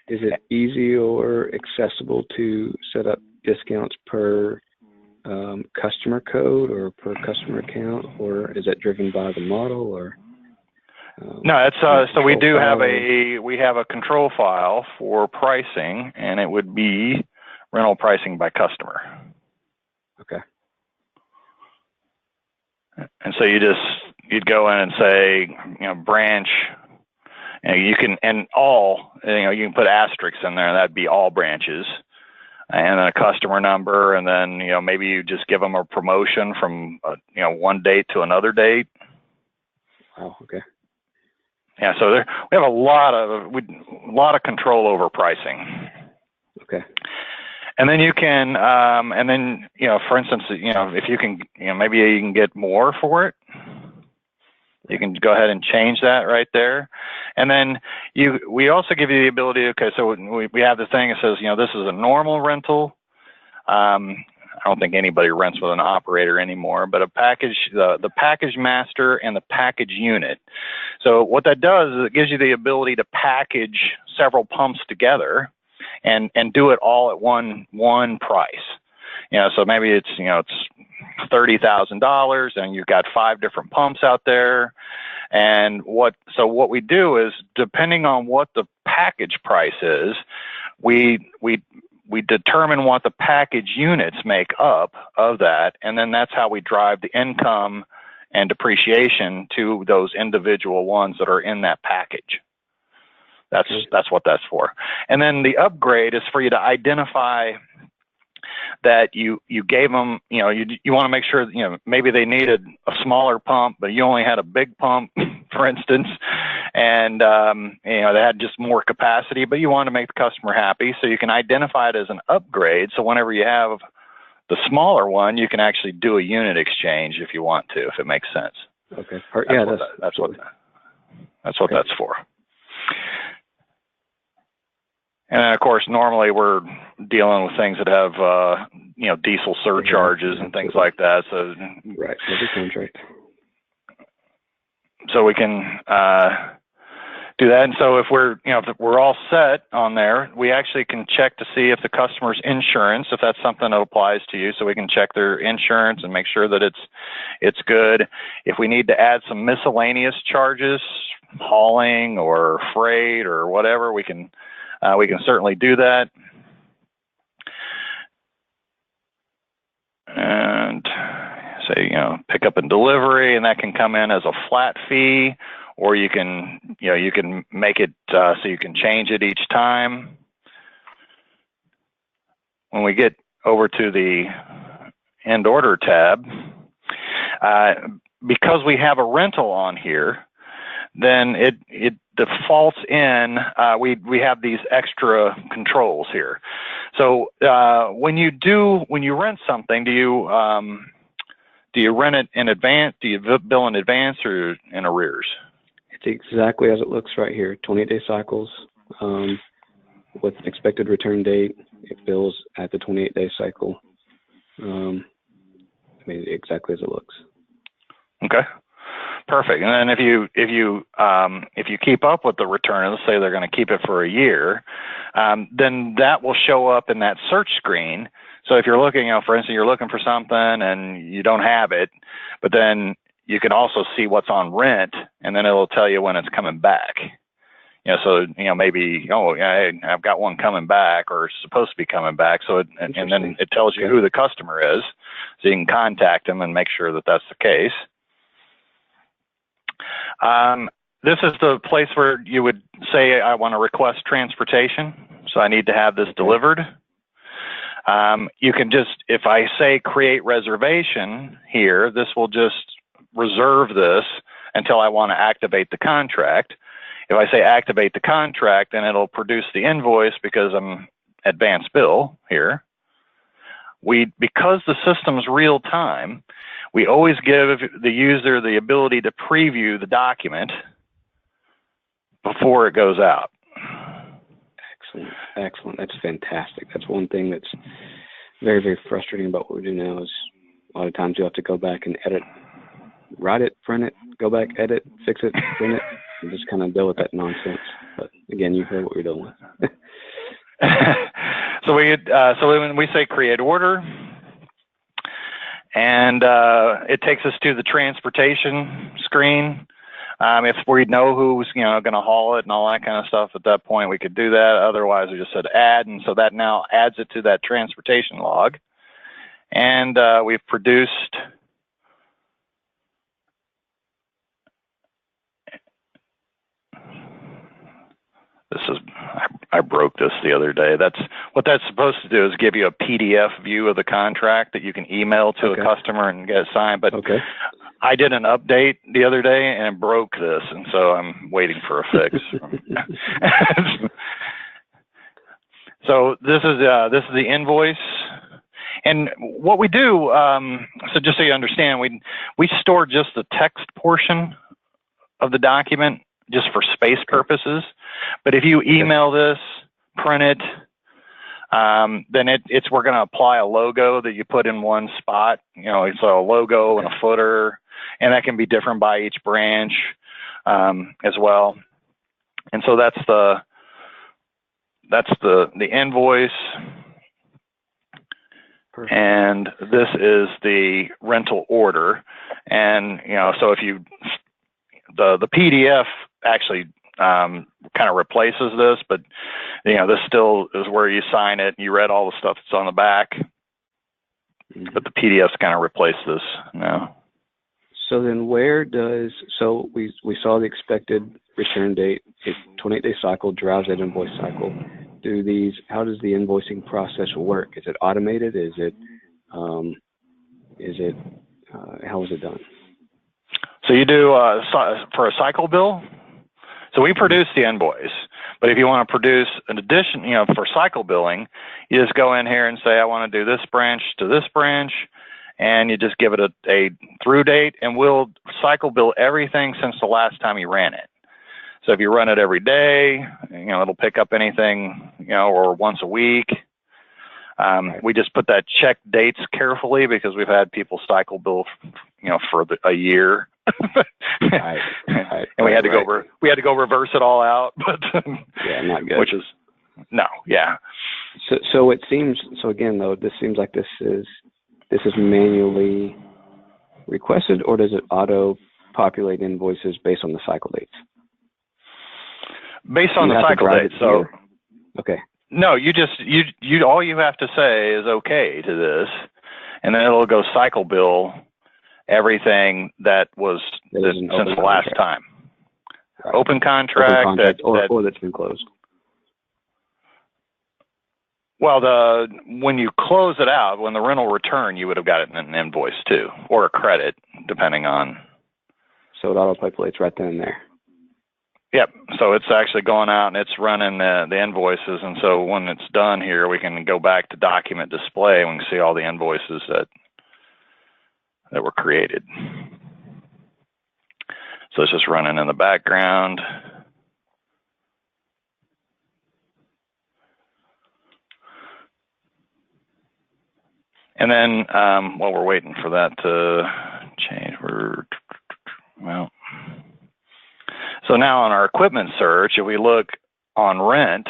Is it easy or accessible to set up discounts per customer code or per customer account, or is that driven by the model? Or no, it's so we do have a control file for pricing, and it would be rental pricing by customer. Okay. And so you'd go in and say branch. You can you can put asterisks in there, and that'd be all branches, and then a customer number, and then maybe you just give them a promotion from one date to another date. Wow. Okay. Yeah. So we have a lot of control over pricing. Okay. And then you can, for instance, if you can, maybe you can get more for it. You can go ahead and change that right there. And then we also give you the ability, okay, so we have the thing that says, this is a normal rental. I don't think anybody rents with an operator anymore, but a package, the package master and the package unit. So what that does is it gives you the ability to package several pumps together and do it all at one price. So maybe it's $30,000 and you've got 5 different pumps out there. And what we do is, depending on what the package price is, we determine what the package units make up of that, and then that's how we drive the income and depreciation to those individual ones that are in that package. That's what that's for. And then the upgrade is for you to identify that you gave them, you want to make sure, maybe they needed a smaller pump, but you only had a big pump, for instance, and, they had just more capacity, but you want to make the customer happy. So you can identify it as an upgrade. So whenever you have the smaller one, you can actually do a unit exchange if you want to, if it makes sense. Okay. That's what that's for. And then, of course, normally we're dealing with things that have, diesel surcharges and things like that. So right, every contract. So we can do that. And so if we're all set on there, we actually can check to see if the customer's insurance, if that's something that applies to you. So we can check their insurance and make sure that it's good. If we need to add some miscellaneous charges, hauling or freight or whatever, we can certainly do that. And say, pick up and delivery, and that can come in as a flat fee, or you can make it so you can change it each time. When we get over to the end order tab, because we have a rental on here, then it defaults in, we have these extra controls here. So when you rent something, do you rent it in advance? Do you bill in advance or in arrears? It's exactly as it looks right here, 28-day cycles with an expected return date. It bills at the 28-day cycle. Exactly as it looks. Okay. Perfect. And then if you keep up with the return, let's say they're going to keep it for a year, then that will show up in that search screen. So if you're looking, for instance, you're looking for something and you don't have it, but then you can also see what's on rent, and then it'll tell you when it's coming back. So maybe, I've got one coming back or supposed to be coming back. So and then it tells you who the customer is, so you can contact them and make sure that that's the case. This is the place where you would say, I want to request transportation, so I need to have this delivered. You can just, if I say create reservation here, this will just reserve this until I want to activate the contract. If I say activate the contract, then it'll produce the invoice because I'm advance bill here. Because the system's real time, we always give the user the ability to preview the document before it goes out. Excellent. That's fantastic. That's one thing that's very, very frustrating about what we do now is a lot of times you have to go back and edit, write it, print it, go back, edit, fix it, print it, and just kind of deal with that nonsense. But again, you heard what we're dealing with. So when we say create order, and it takes us to the transportation screen. If we know who's going to haul it and all that kind of stuff, at that point we could do that. Otherwise, we just said add, and so that now adds it to that transportation log. And we've produced I broke this the other day. What that's supposed to do is give you a PDF view of the contract that you can email to a customer and get it signed. But I did an update the other day and broke this, and so I'm waiting for a fix. So this is the invoice, and what we do. So just so you understand, we store just the text portion of the document just for space purposes. But if you email this, print it, then we're going to apply a logo that you put in one spot. It's a logo and a footer, and that can be different by each branch as well. And so that's the invoice. Perfect. And this is the rental order. And so if the PDF actually kind of replaces this, but this still is where you sign it. You read all the stuff that's on the back, but the PDFs kind of replace this now. So then so we saw the expected return date, 28-day cycle drives that invoice cycle. how does the invoicing process work? Is it automated? How is it done? So you do for a cycle bill. So we produce the invoice, but if you want to produce an addition, for cycle billing, you just go in here and say, I want to do this branch to this branch, and you just give it a through date, and we'll cycle bill everything since the last time you ran it. So if you run it every day, it'll pick up anything, or once a week. We just put that check dates carefully because we've had people cycle bill, for a year. Right. And we had to go reverse it all out, but yeah, not good. Which is no, yeah. So it seems, again though, this seems like this is manually requested, or does it auto populate invoices based on the cycle dates? Based on the cycle dates. So okay. No, you all you have to say is okay to this, and then it'll go cycle bill everything that was since the last time. Right. Open contract or that's been closed. Well, when you close it out, when the rental return, you would have got it in an invoice too, or a credit, depending on. So it auto-populates right then and there. Yep. So it's actually going out and it's running the invoices, and so when it's done here, we can go back to document display and we can see all the invoices that were created. So it's just running in the background. And then while we're waiting for that to change, so now on our equipment search, if we look on rent,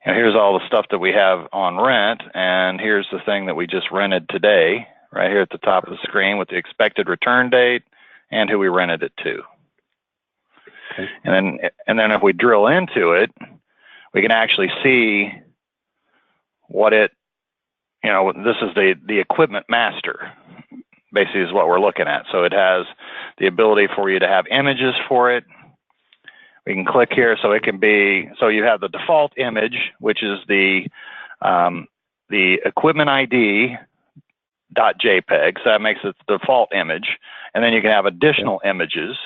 and here's all the stuff that we have on rent, and here's the thing that we just rented today, right here at the top of the screen with the expected return date and who we rented it to. Okay. And then if we drill into it, we can actually see what this is the equipment master, basically is what we're looking at. So it has the ability for you to have images for it. We can click here, so it can be, so you have the default image, which is the equipment ID .jpeg, so that makes it the default image, and then you can have additional images,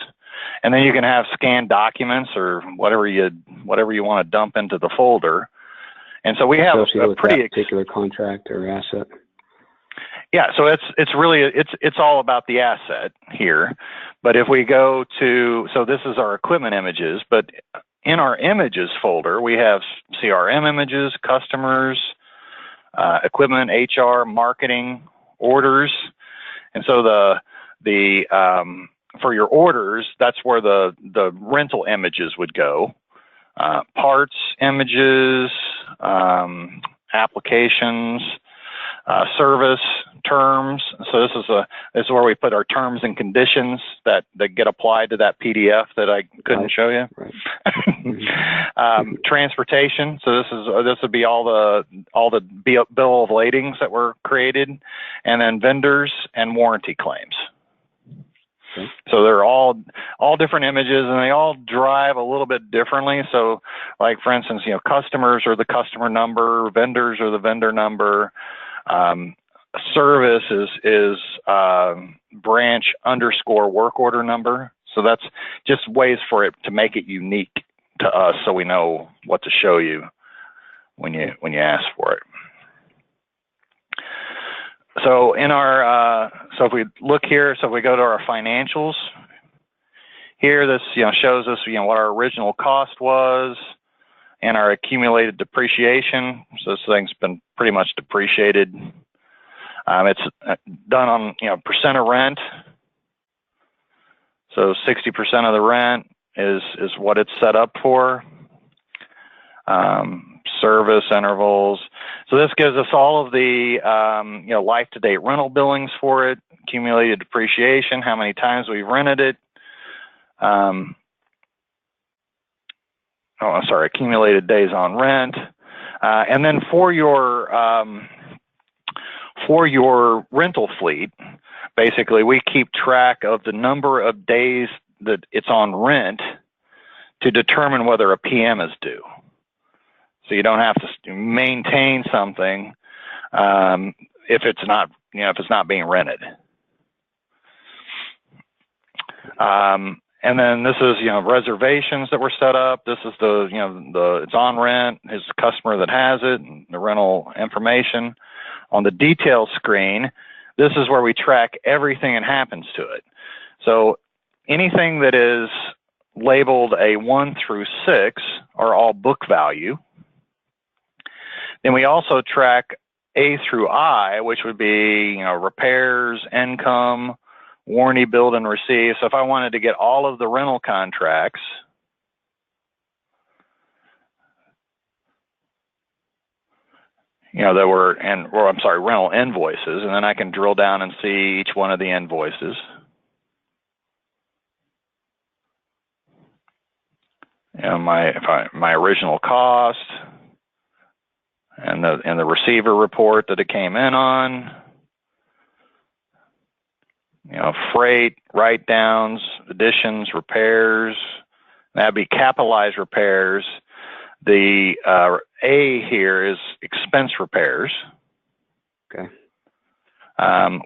and then you can have scanned documents or whatever you want to dump into the folder. And so we have a pretty particular contract or asset. Yeah, so it's all about the asset here. But if we go to, so this is our equipment images, but in our images folder, we have CRM images, customers, equipment, HR, marketing, orders. And so the for your orders, that's where the rental images would go. Parts, images, applications, service, terms. So this is where we put our terms and conditions that get applied to that PDF that I couldn't show you. Right. Transportation. So this would be all the bill of ladings that were created, and then vendors and warranty claims. Okay. So they're all different images, and they all drive a little bit differently. So, like for instance, customers are the customer number, vendors are the vendor number. Service is branch _work order number. So that's just ways for it to make it unique to us, so we know what to show you when you ask for it. So in our so if we look here, so if we go to our financials here, this shows us what our original cost was and our accumulated depreciation. So this thing's been pretty much depreciated. It's done on percent of rent. So 60% of the rent is what it's set up for. Service intervals. So this gives us all of the life to date rental billings for it, accumulated depreciation, how many times we've rented it. Accumulated days on rent. And then for your rental fleet, basically we keep track of the number of days that it's on rent to determine whether a PM is due. So you don't have to maintain something if it's not, if it's not being rented. And then this is, reservations that were set up. This is it's on rent, his customer that has it, and the rental information. On the details screen, this is where we track everything that happens to it. So anything that is labeled a 1 through 6 are all book value. Then we also track A through I, which would be, repairs, income, warranty, billed, and received. So if I wanted to get all of the rental contracts, that were, rental invoices, and then I can drill down and see each one of the invoices. My original cost, and the receiver report that it came in on. Freight, write-downs, additions, repairs. That'd be capitalized repairs. The A here is expense repairs. Okay.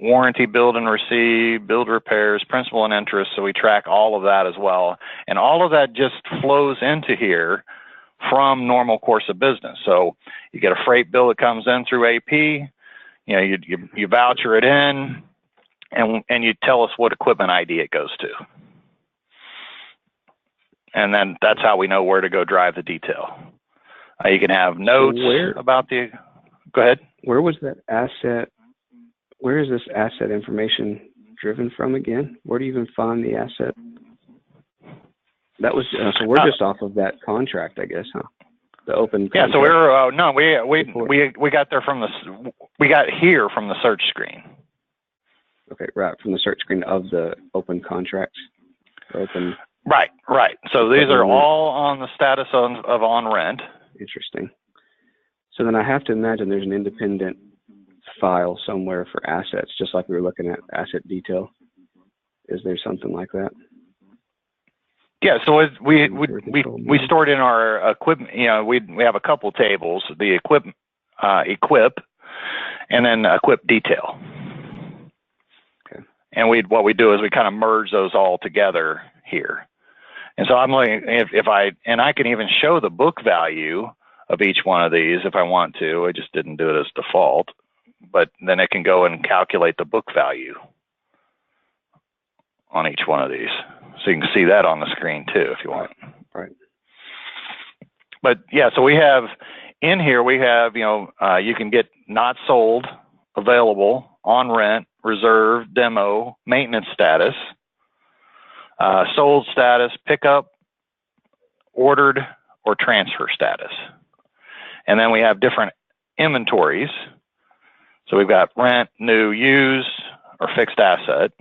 Warranty, billed and received, billed repairs, principal and interest. So we track all of that as well. And all of that just flows into here from normal course of business. So you get a freight bill that comes in through AP, you voucher it in, and you tell us what equipment ID it goes to. And then that's how we know where to go drive the detail. You can have notes about the, go ahead. Where was that asset? Where is this asset information driven from again? Where do you even find the asset? That was, so we're just off of that contract, I guess, huh? The open contract. Yeah, so we got there we got here from the search screen. Okay, right, from the search screen of the open contracts. Right. So these are all on the status of on rent. Interesting. So then I have to imagine there's an independent file somewhere for assets, just like we were looking at asset detail. Is there something like that? Yeah, so we stored in our equipment. We have a couple tables: the equip, and then equip detail. Okay. And what we do is we kind of merge those all together here. And so I'm looking if I can even show the book value of each one of these if I want to. I just didn't do it as default, but then it can go and calculate the book value on each one of these. So you can see that on the screen too if you want. Right. But yeah, so we have in here, you can get not sold, available, on rent, reserve, demo, maintenance status, sold status, pickup, ordered, or transfer status. And then we have different inventories. So we've got rent, new, used, or fixed asset.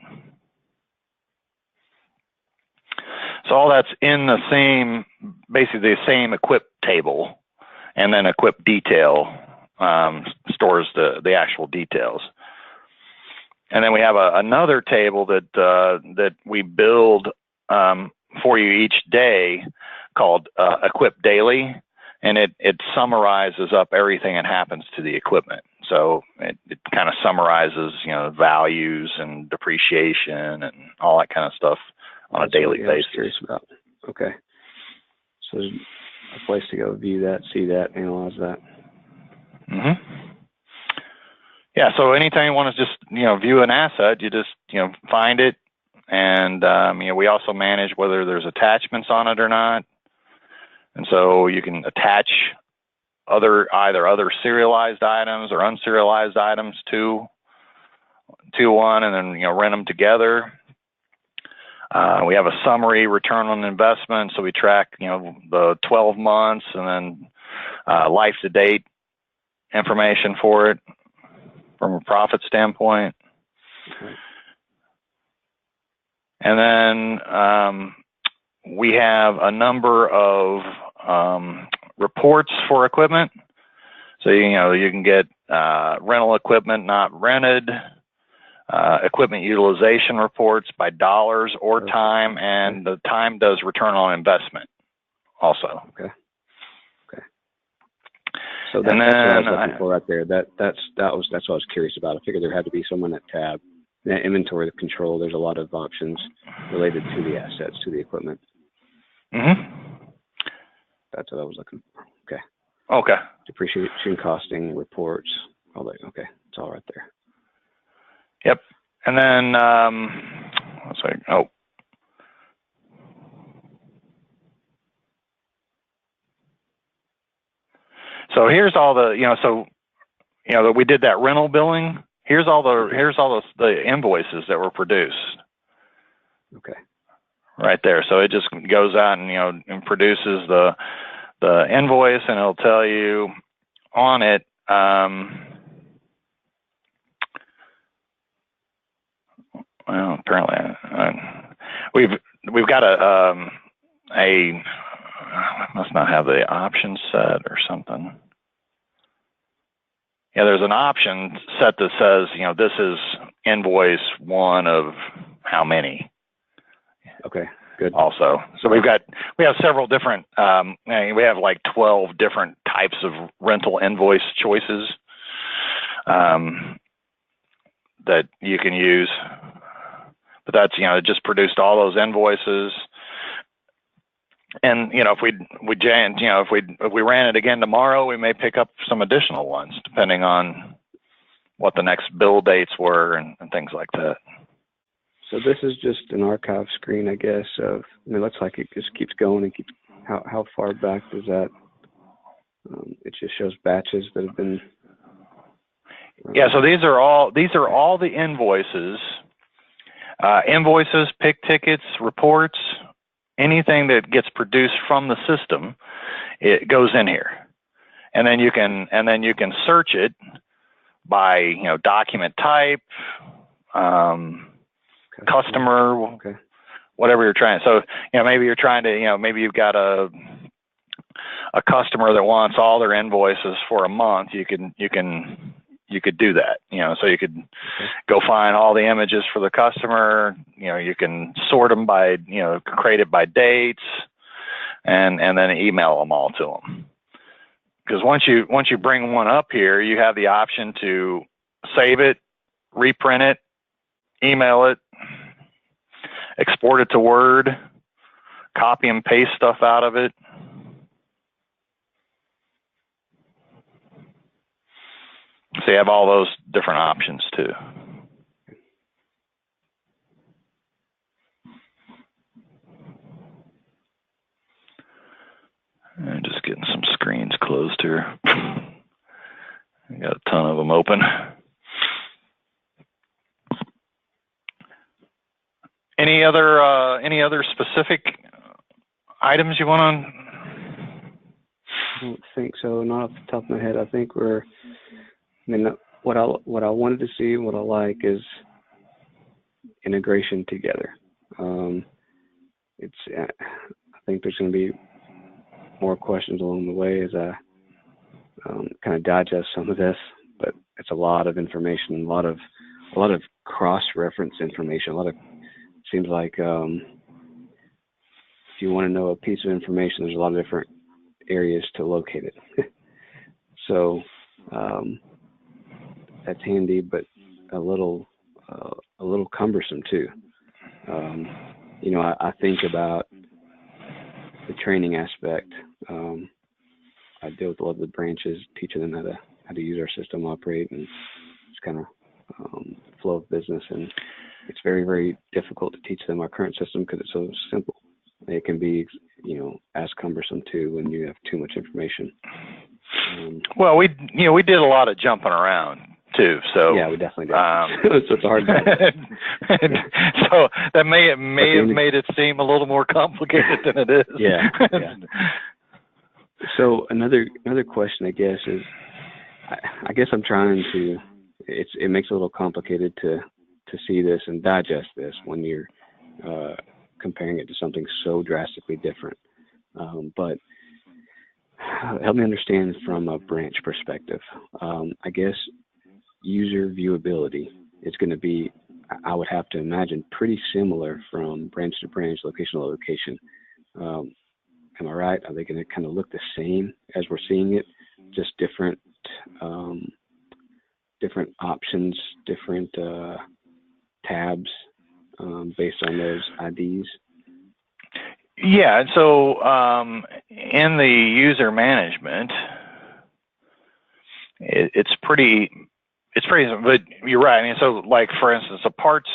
So all that's in basically the same equip table, and then equip detail stores the actual details. And then we have another table that we build for you each day called Equip Daily, and it summarizes up everything that happens to the equipment. So it kind of summarizes values and depreciation and all that kind of stuff on a daily basis. I was curious about. Okay. So there's a place to go view that, see that, analyze that. Mm-hmm. Yeah, so anytime you want to just, view an asset, you just, find it. And, we also manage whether there's attachments on it or not. And so you can attach either other serialized items or unserialized items to one and then, rent them together. We have a summary return on investment. So we track, the 12 months and then life to date information for it from a profit standpoint. Okay. And then we have a number of reports for equipment. So, you can get rental equipment not rented, equipment utilization reports by dollars or time, and the time does return on investment. also. Okay. So that's And what I then was looking for right there. That's what I was curious about. I figured there had to be someone at tab. That inventory control, there's a lot of options related to the assets, to the equipment. That's what I was looking for. Okay. Okay. Depreciation, costing, reports, all that. Okay, it's all right there. Yep. And then let's see. Oh. So here's all the, that we did that rental billing. Here's all the invoices that were produced. Okay. Right there. So it just goes out and produces the invoice, and it'll tell you on it. Well, apparently we've got a must not have the option set or something. Yeah, there's an option set that says, this is invoice one of how many. Okay, good. Also, so we have several different. We have like 12 different types of rental invoice choices that you can use. But that's it just produced all those invoices. And if we ran it again tomorrow, we may pick up some additional ones depending on what the next bill dates were and things like that. So this is just an archive screen, I guess. It looks like it just keeps going and keeps. How far back does that? It just shows batches that have been. Yeah. So these are all the invoices, pick tickets, reports. Anything that gets produced from the system, it goes in here, and then you can search it by document type, customer, whatever you're trying. So maybe you're trying to maybe you've got a customer that wants all their invoices for a month. You could do that. So you could go find all the images for the customer. You can sort them by, create it by dates, and then email them all to them. Because once you bring one up here, you have the option to save it, reprint it, email it, export it to Word, copy and paste stuff out of it. So you have all those different options too. I'm just getting some screens closed here. I got a ton of them open. Any other specific items you want on? I don't think so. Not off the top of my head. I think what I wanted to see, what I like is integration together. I think there's going to be more questions along the way as I kind of digest some of this, but it's a lot of information, a lot of cross-reference information. It seems like if you want to know a piece of information, there's a lot of different areas to locate it. So that's handy, but a little cumbersome too. I think about the training aspect. I deal with a lot of the branches, teaching them how to use our system, operate, and just kind of flow of business. And it's very, very difficult to teach them our current system because it's so simple. It can be, as cumbersome too when you have too much information. Well, we did a lot of jumping around too. So yeah, we definitely did. So it's a hard thing. So that may have made it seem a little more complicated than it is. Yeah. So another question, I guess, is I guess I'm trying to. It makes it a little complicated to see this and digest this when you're comparing it to something so drastically different. But help me understand from a branch perspective. I guess user viewability is going to be, I would have to imagine, pretty similar from branch to branch, location to location. Am I right? Are they going to kind of look the same as we're seeing it, just different different options, different tabs based on those IDs? Yeah, so in the user management, it's pretty, but you're right. I mean, so like for instance, a parts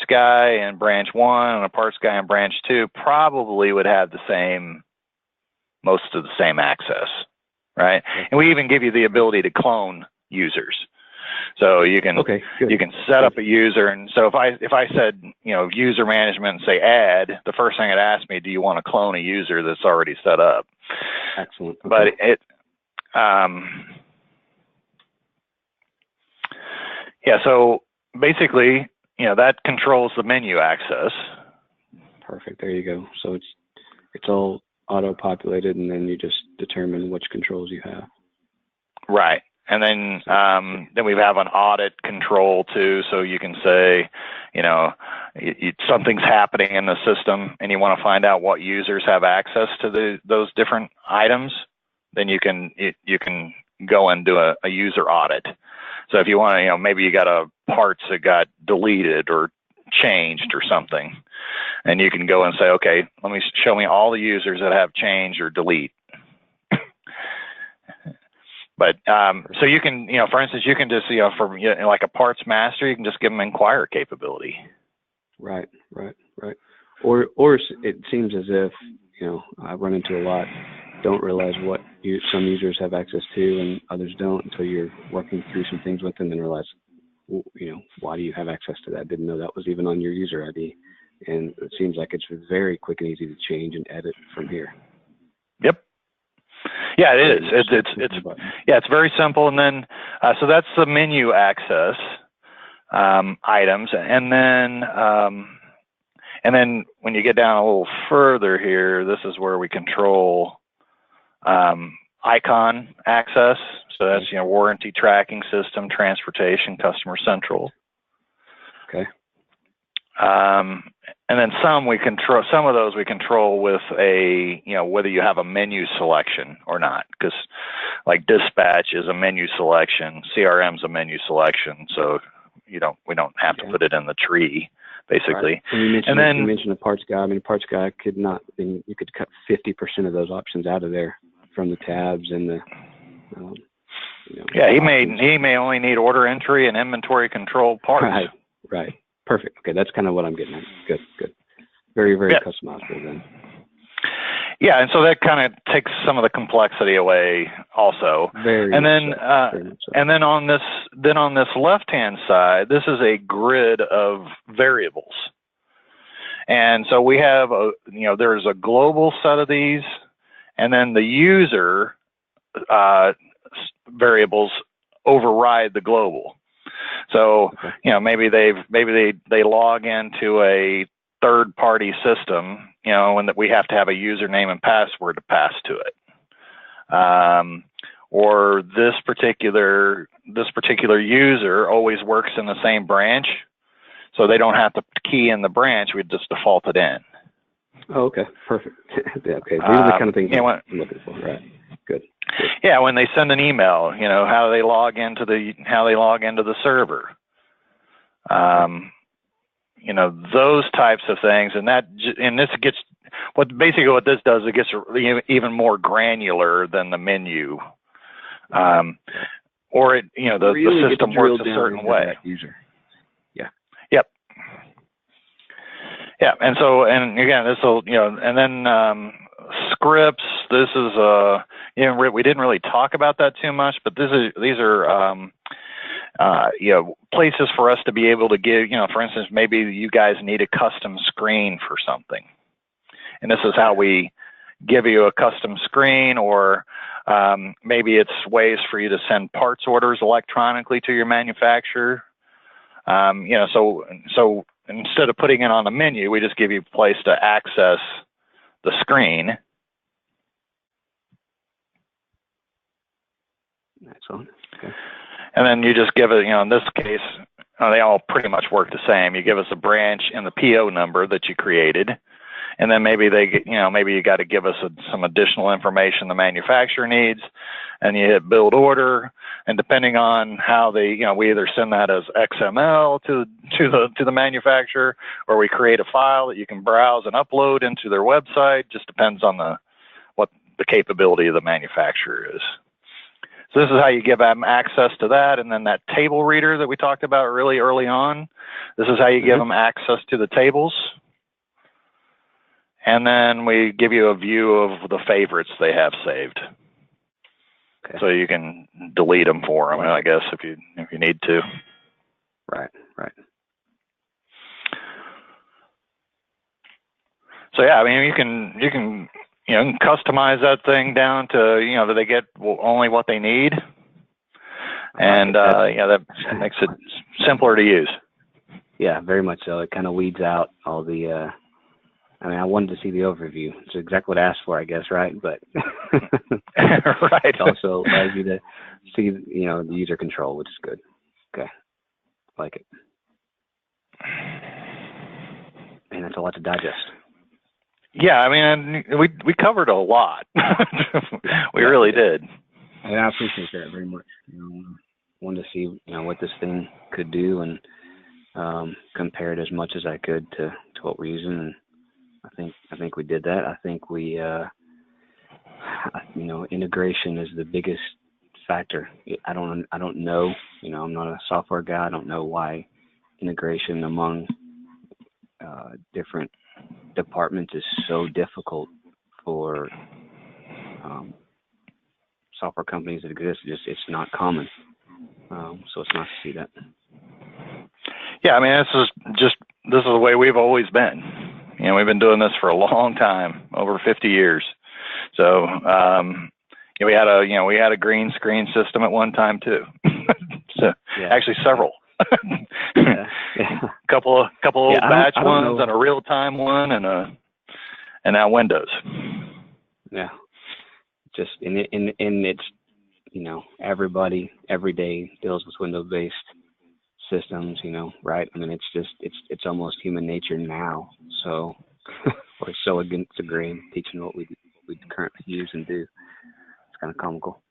guy in branch 1 and a parts guy in branch 2 probably would have most of the same access, right? And we even give you the ability to clone users. So you can set up a user, and so if I said user management and say add, the first thing it asks me, do you want to clone a user that's already set up? Excellent. Okay. But so basically, that controls the menu access. Perfect. There you go. So it's all auto-populated, and then you just determine which controls you have. Right. And then we have an audit control too, so you can say, something's happening in the system, and you want to find out what users have access to those different items. Then you can go and do a user audit. So if you want to, maybe you got a parts that got deleted or changed or something, and you can go and say, okay, show me all the users that have changed or delete. But so you can, for instance, you can just, for like a parts master, you can just give them inquire capability. Right. Or it seems as if I run into a lot, don't realize what some users have access to and others don't until you're working through some things with them and realize, why do you have access to that? Didn't know that was even on your user ID. And it seems like it's very quick and easy to change and edit from here. Yep. Yeah, it is. It's very simple. And then, so that's the menu access items. And then when you get down a little further here, this is where we control icon access. So that's, warranty tracking system, transportation, customer central. Okay. And then some of those we control with a, whether you have a menu selection or not, because like dispatch is a menu selection, CRM is a menu selection, so we don't have to put it in the tree, basically. Right. And you mentioned a parts guy. I mean, a parts guy you could cut 50% of those options out of there from the tabs and the. Yeah, he may only need order entry and inventory control parts. Right. Perfect. Okay, that's kind of what I'm getting at. Good. Very, very customizable then. Yeah, and so that kind of takes some of the complexity away, also. Very much so. And then on this left-hand side, this is a grid of variables, and so we have there's a global set of these, and then the user variables override the global. So, maybe they log into a third-party system, and that we have to have a username and password to pass to it. Or this particular user always works in the same branch, so they don't have to key in the branch. We just default it in. Oh, okay, perfect. Okay, these are the kind of things I'm looking for. Right. Good. Yeah, when they send an email, how they log into the server, those types of things, and this gets what this does. It gets even more granular than the menu, or the system works a certain way. User. Yeah. Yep. Yeah, and again, this will and then. Scripts. This is we didn't really talk about that too much, but these are places for us to be able to give, for instance, maybe you guys need a custom screen for something, and this is how we give you a custom screen, or maybe it's ways for you to send parts orders electronically to your manufacturer. So instead of putting it on the menu, we just give you a place to access the screen. Excellent. Okay. And then you just give it, in this case, they all pretty much work the same. You give us a branch and the PO number that you created, and then maybe maybe you got to give us some additional information the manufacturer needs, and you hit build order, and depending on how we either send that as XML to the manufacturer, or we create a file that you can browse and upload into their website. Just depends on what the capability of the manufacturer is. So this is how you give them access to that, and then that table reader that we talked about really early on. This is how you give them access to the tables. And then we give you a view of the favorites they have saved. Okay. So you can delete them for them, I guess, if you need to. Right. So yeah, I mean, you can customize that thing down to, that they get only what they need. And, that makes it simpler to use. Yeah, very much so. It kind of weeds out all the, I wanted to see the overview. It's exactly what I asked for, I guess, right? But right. It also allows you to see, the user control, which is good. Okay. Like it. And that's a lot to digest. Yeah, I mean, we covered a lot. We really did. And I appreciate that very much. Wanted to see what this thing could do, and compare it as much as I could to what we're using. And I think we did that. I think we integration is the biggest factor. I don't know. I'm not a software guy. I don't know why integration among different departments is so difficult for software companies that exist. It's not common, so it's nice to see that. Yeah, I mean, this is the way we've always been. We've been doing this for a long time, over 50 years. So we had a green screen system at one time too. So actually several. Couple of batch ones and a real time one and now Windows. Yeah. Just in it's everybody every day deals with Windows based systems, right? I mean, it's almost human nature now. So we're so against the grain teaching what we currently use and do. It's kind of comical.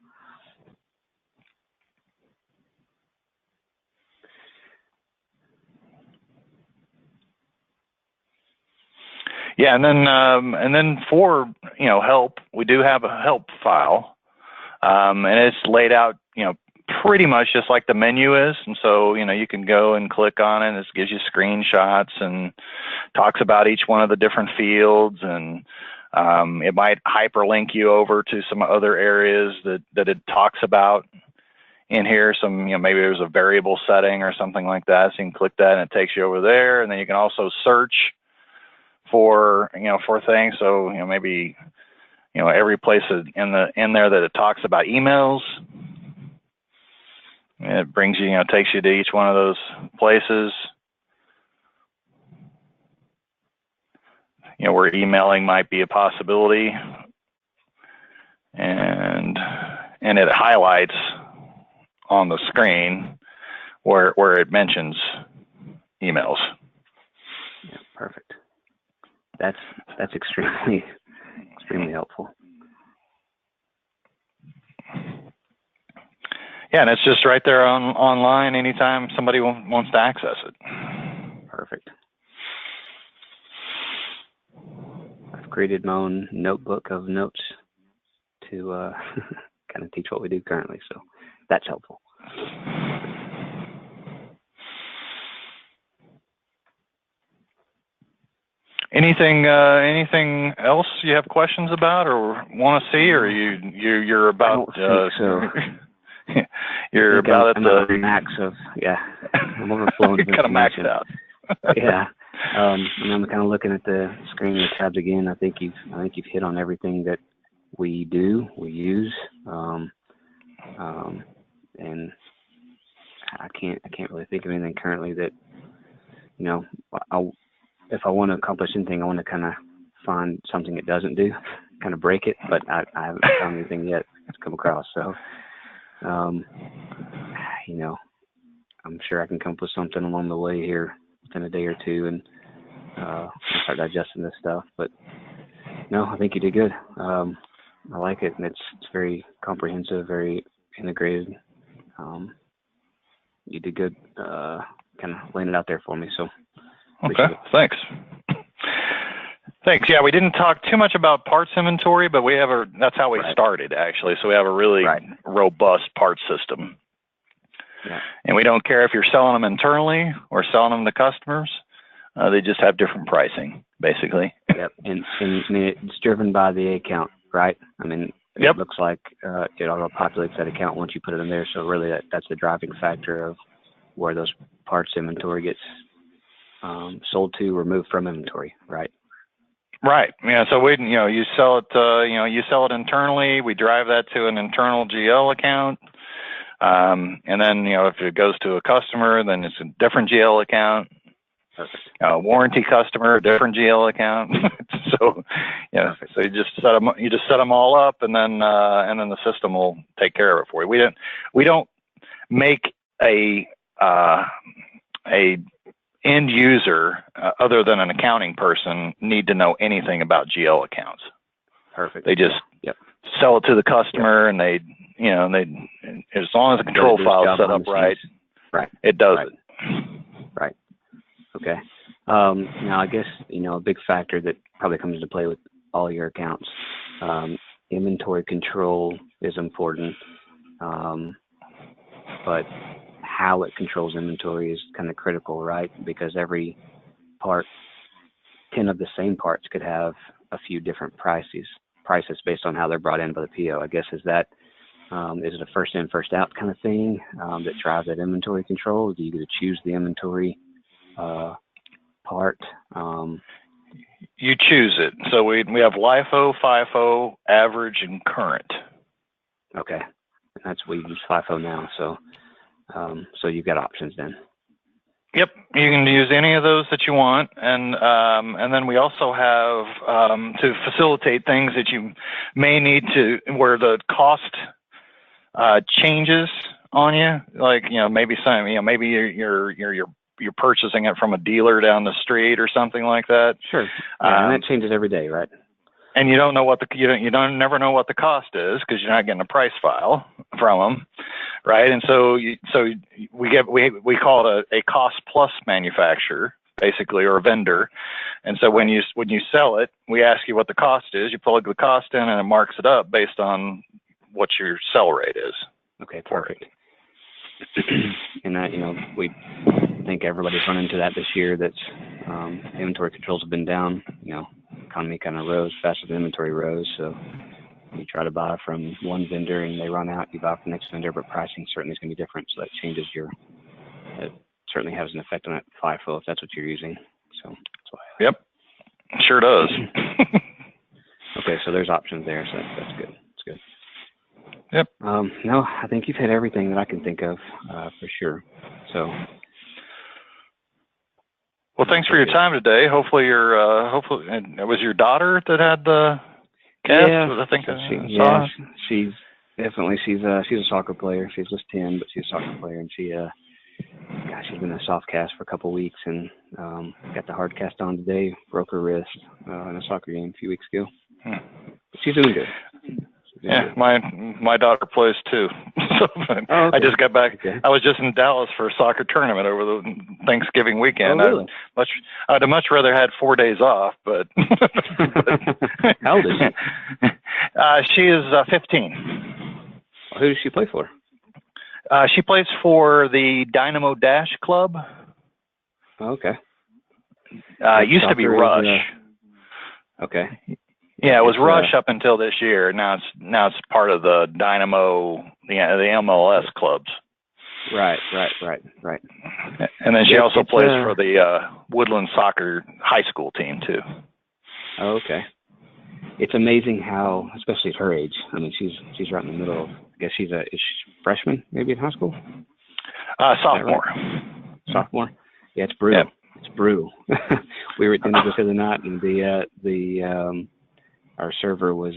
Yeah, and then for help, we do have a help file, and it's laid out pretty much just like the menu is, and so you can go and click on it. It gives you screenshots and talks about each one of the different fields, and it might hyperlink you over to some other areas that it talks about in here. Some maybe there's a variable setting or something like that, so you can click that and it takes you over there, and then you can also search for things. So maybe every place in there that it talks about emails, it brings you takes you to each one of those places where emailing might be a possibility, and it highlights on the screen where it mentions emails. Yeah, perfect. That's extremely helpful. Yeah, and it's just right there online anytime somebody wants to access it. Perfect. I've created my own notebook of notes to kind of teach what we do currently, so that's helpful. Anything else you have questions about or want to see, or you're about? I don't think so. You're about I'm at the max of I'm overflowing. You're kind of maxed out. Yeah. And I'm kind of looking at the screen and the tabs again. I think you've hit on everything that we use, and I can't really think of anything currently that if I want to accomplish anything, I want to kind of find something it doesn't do, kind of break it, but I haven't found anything yet to come across. So, I'm sure I can come up with something along the way here within a day or two, and start digesting this stuff. But no, I think you did good. I like it, and it's very comprehensive, very integrated. You did good, kind of laying it out there for me. So okay, thanks. Thanks. Yeah, we didn't talk too much about parts inventory, but that's how we started, actually. So we have a really robust parts system. Yeah. And we don't care if you're selling them internally or selling them to customers. They just have different pricing, basically. Yep. And it's driven by the account, right? I mean, it looks like it auto populates that account once you put it in there. So really that's the driving factor of where those parts inventory gets sold to or moved from inventory, right? Right. Yeah. So you sell it, you sell it internally. We drive that to an internal GL account. And then, if it goes to a customer, then it's a different GL account. Perfect. Warranty customer, different GL account. So, so you just set them all up, and then the system will take care of it for you. We don't make a end user, other than an accounting person, need to know anything about GL accounts. Perfect. They just sell it to the customer, and they as long as the control file is set up right, it does it. Right. Okay. Now, I guess, a big factor that probably comes into play with all your accounts, inventory control is important, but how it controls inventory is kind of critical, right? Because every part, 10 of the same parts could have a few different prices based on how they're brought in by the PO. I guess, is it a first in, first out kind of thing that drives that inventory control? Do you get to choose the inventory part? You choose it. So we have LIFO, FIFO, average, and current. Okay. We use FIFO now, so you've got options then. Yep, you can use any of those that you want, and then we also have to facilitate things that you may need to, where the cost changes on you, like maybe maybe you're purchasing it from a dealer down the street or something like that. Sure. Yeah, and that changes every day, right? And you don't know what never know what the cost is, because you're not getting a price file from them, right? And so we call it a cost plus manufacturer, basically, or a vendor. And so when you sell it, we ask you what the cost is. You plug the cost in, and it marks it up based on what your sell rate is. Okay, perfect. And that, we think everybody's run into that this year. That's inventory controls have been down. Economy kind of rose faster than inventory rose. So you try to buy from one vendor and they run out, you buy from the next vendor, but pricing certainly is going to be different. So that changes it certainly has an effect on that FIFO if that's what you're using. So that's why. Yep, sure does. Okay, so there's options there. So that's good. That's good. Yep. No, I think you've hit everything that I can think of for sure. So. Well, thanks for your time today. Hopefully it was your daughter that had the cast. Yeah, I think she's a soccer player. She's just 10, but she's a soccer player, and she's been in a soft cast for a couple of weeks, and got the hard cast on today. Broke her wrist in a soccer game a few weeks ago. But she's doing good. Yeah, my daughter plays too. So okay. I just got back. Okay. I was just in Dallas for a soccer tournament over the Thanksgiving weekend. Oh, really? I'd have much rather had 4 days off, but. How old is she? She is 15. Who does she play for? She plays for the Dynamo Dash Club. Okay. Used to be Rush. Okay. Yeah, it was Rush up until this year. Now it's part of the Dynamo, the MLS clubs. Right. And then she also plays for the Woodland Soccer high school team too. Oh, okay. It's amazing how, especially at her age, I mean, she's right in the middle of, I guess is she freshman maybe in high school? Sophomore. Right? Sophomore? Yeah, it's brutal. Yep. It's brutal. We were at dinner just the other night, and our server was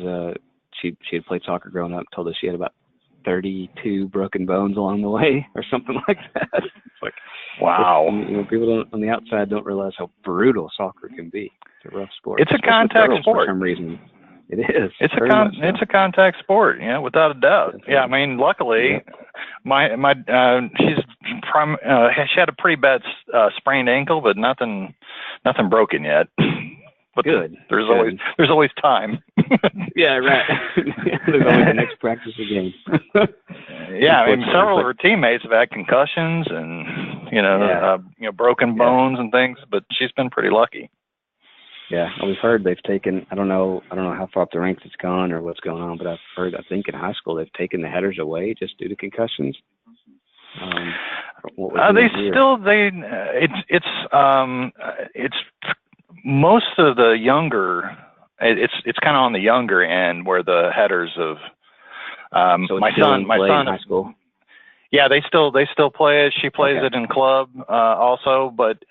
she had played soccer growing up, told us she had about 32 broken bones along the way or something like that. It's like, Wow. People on the outside don't realize how brutal soccer can be. It's a rough sport. It's a contact sport. For some reason. It is. It's a contact sport, without a doubt. Definitely. Yeah, I mean, luckily, she had a pretty bad sprained ankle, but nothing broken yet. But good. There's always time. Yeah, right. There's always the next practice again. Yeah, I mean, several of her teammates have had concussions and broken bones and things, but she's been pretty lucky. Yeah, we've heard they've taken. I don't know how far up the ranks it's gone or what's going on, but I've heard. I think in high school they've taken the headers away just due to concussions. It's most of the younger. It's kind of on the younger end where the headers of. So my son in high school. Yeah, they still play it. She plays it in club also, but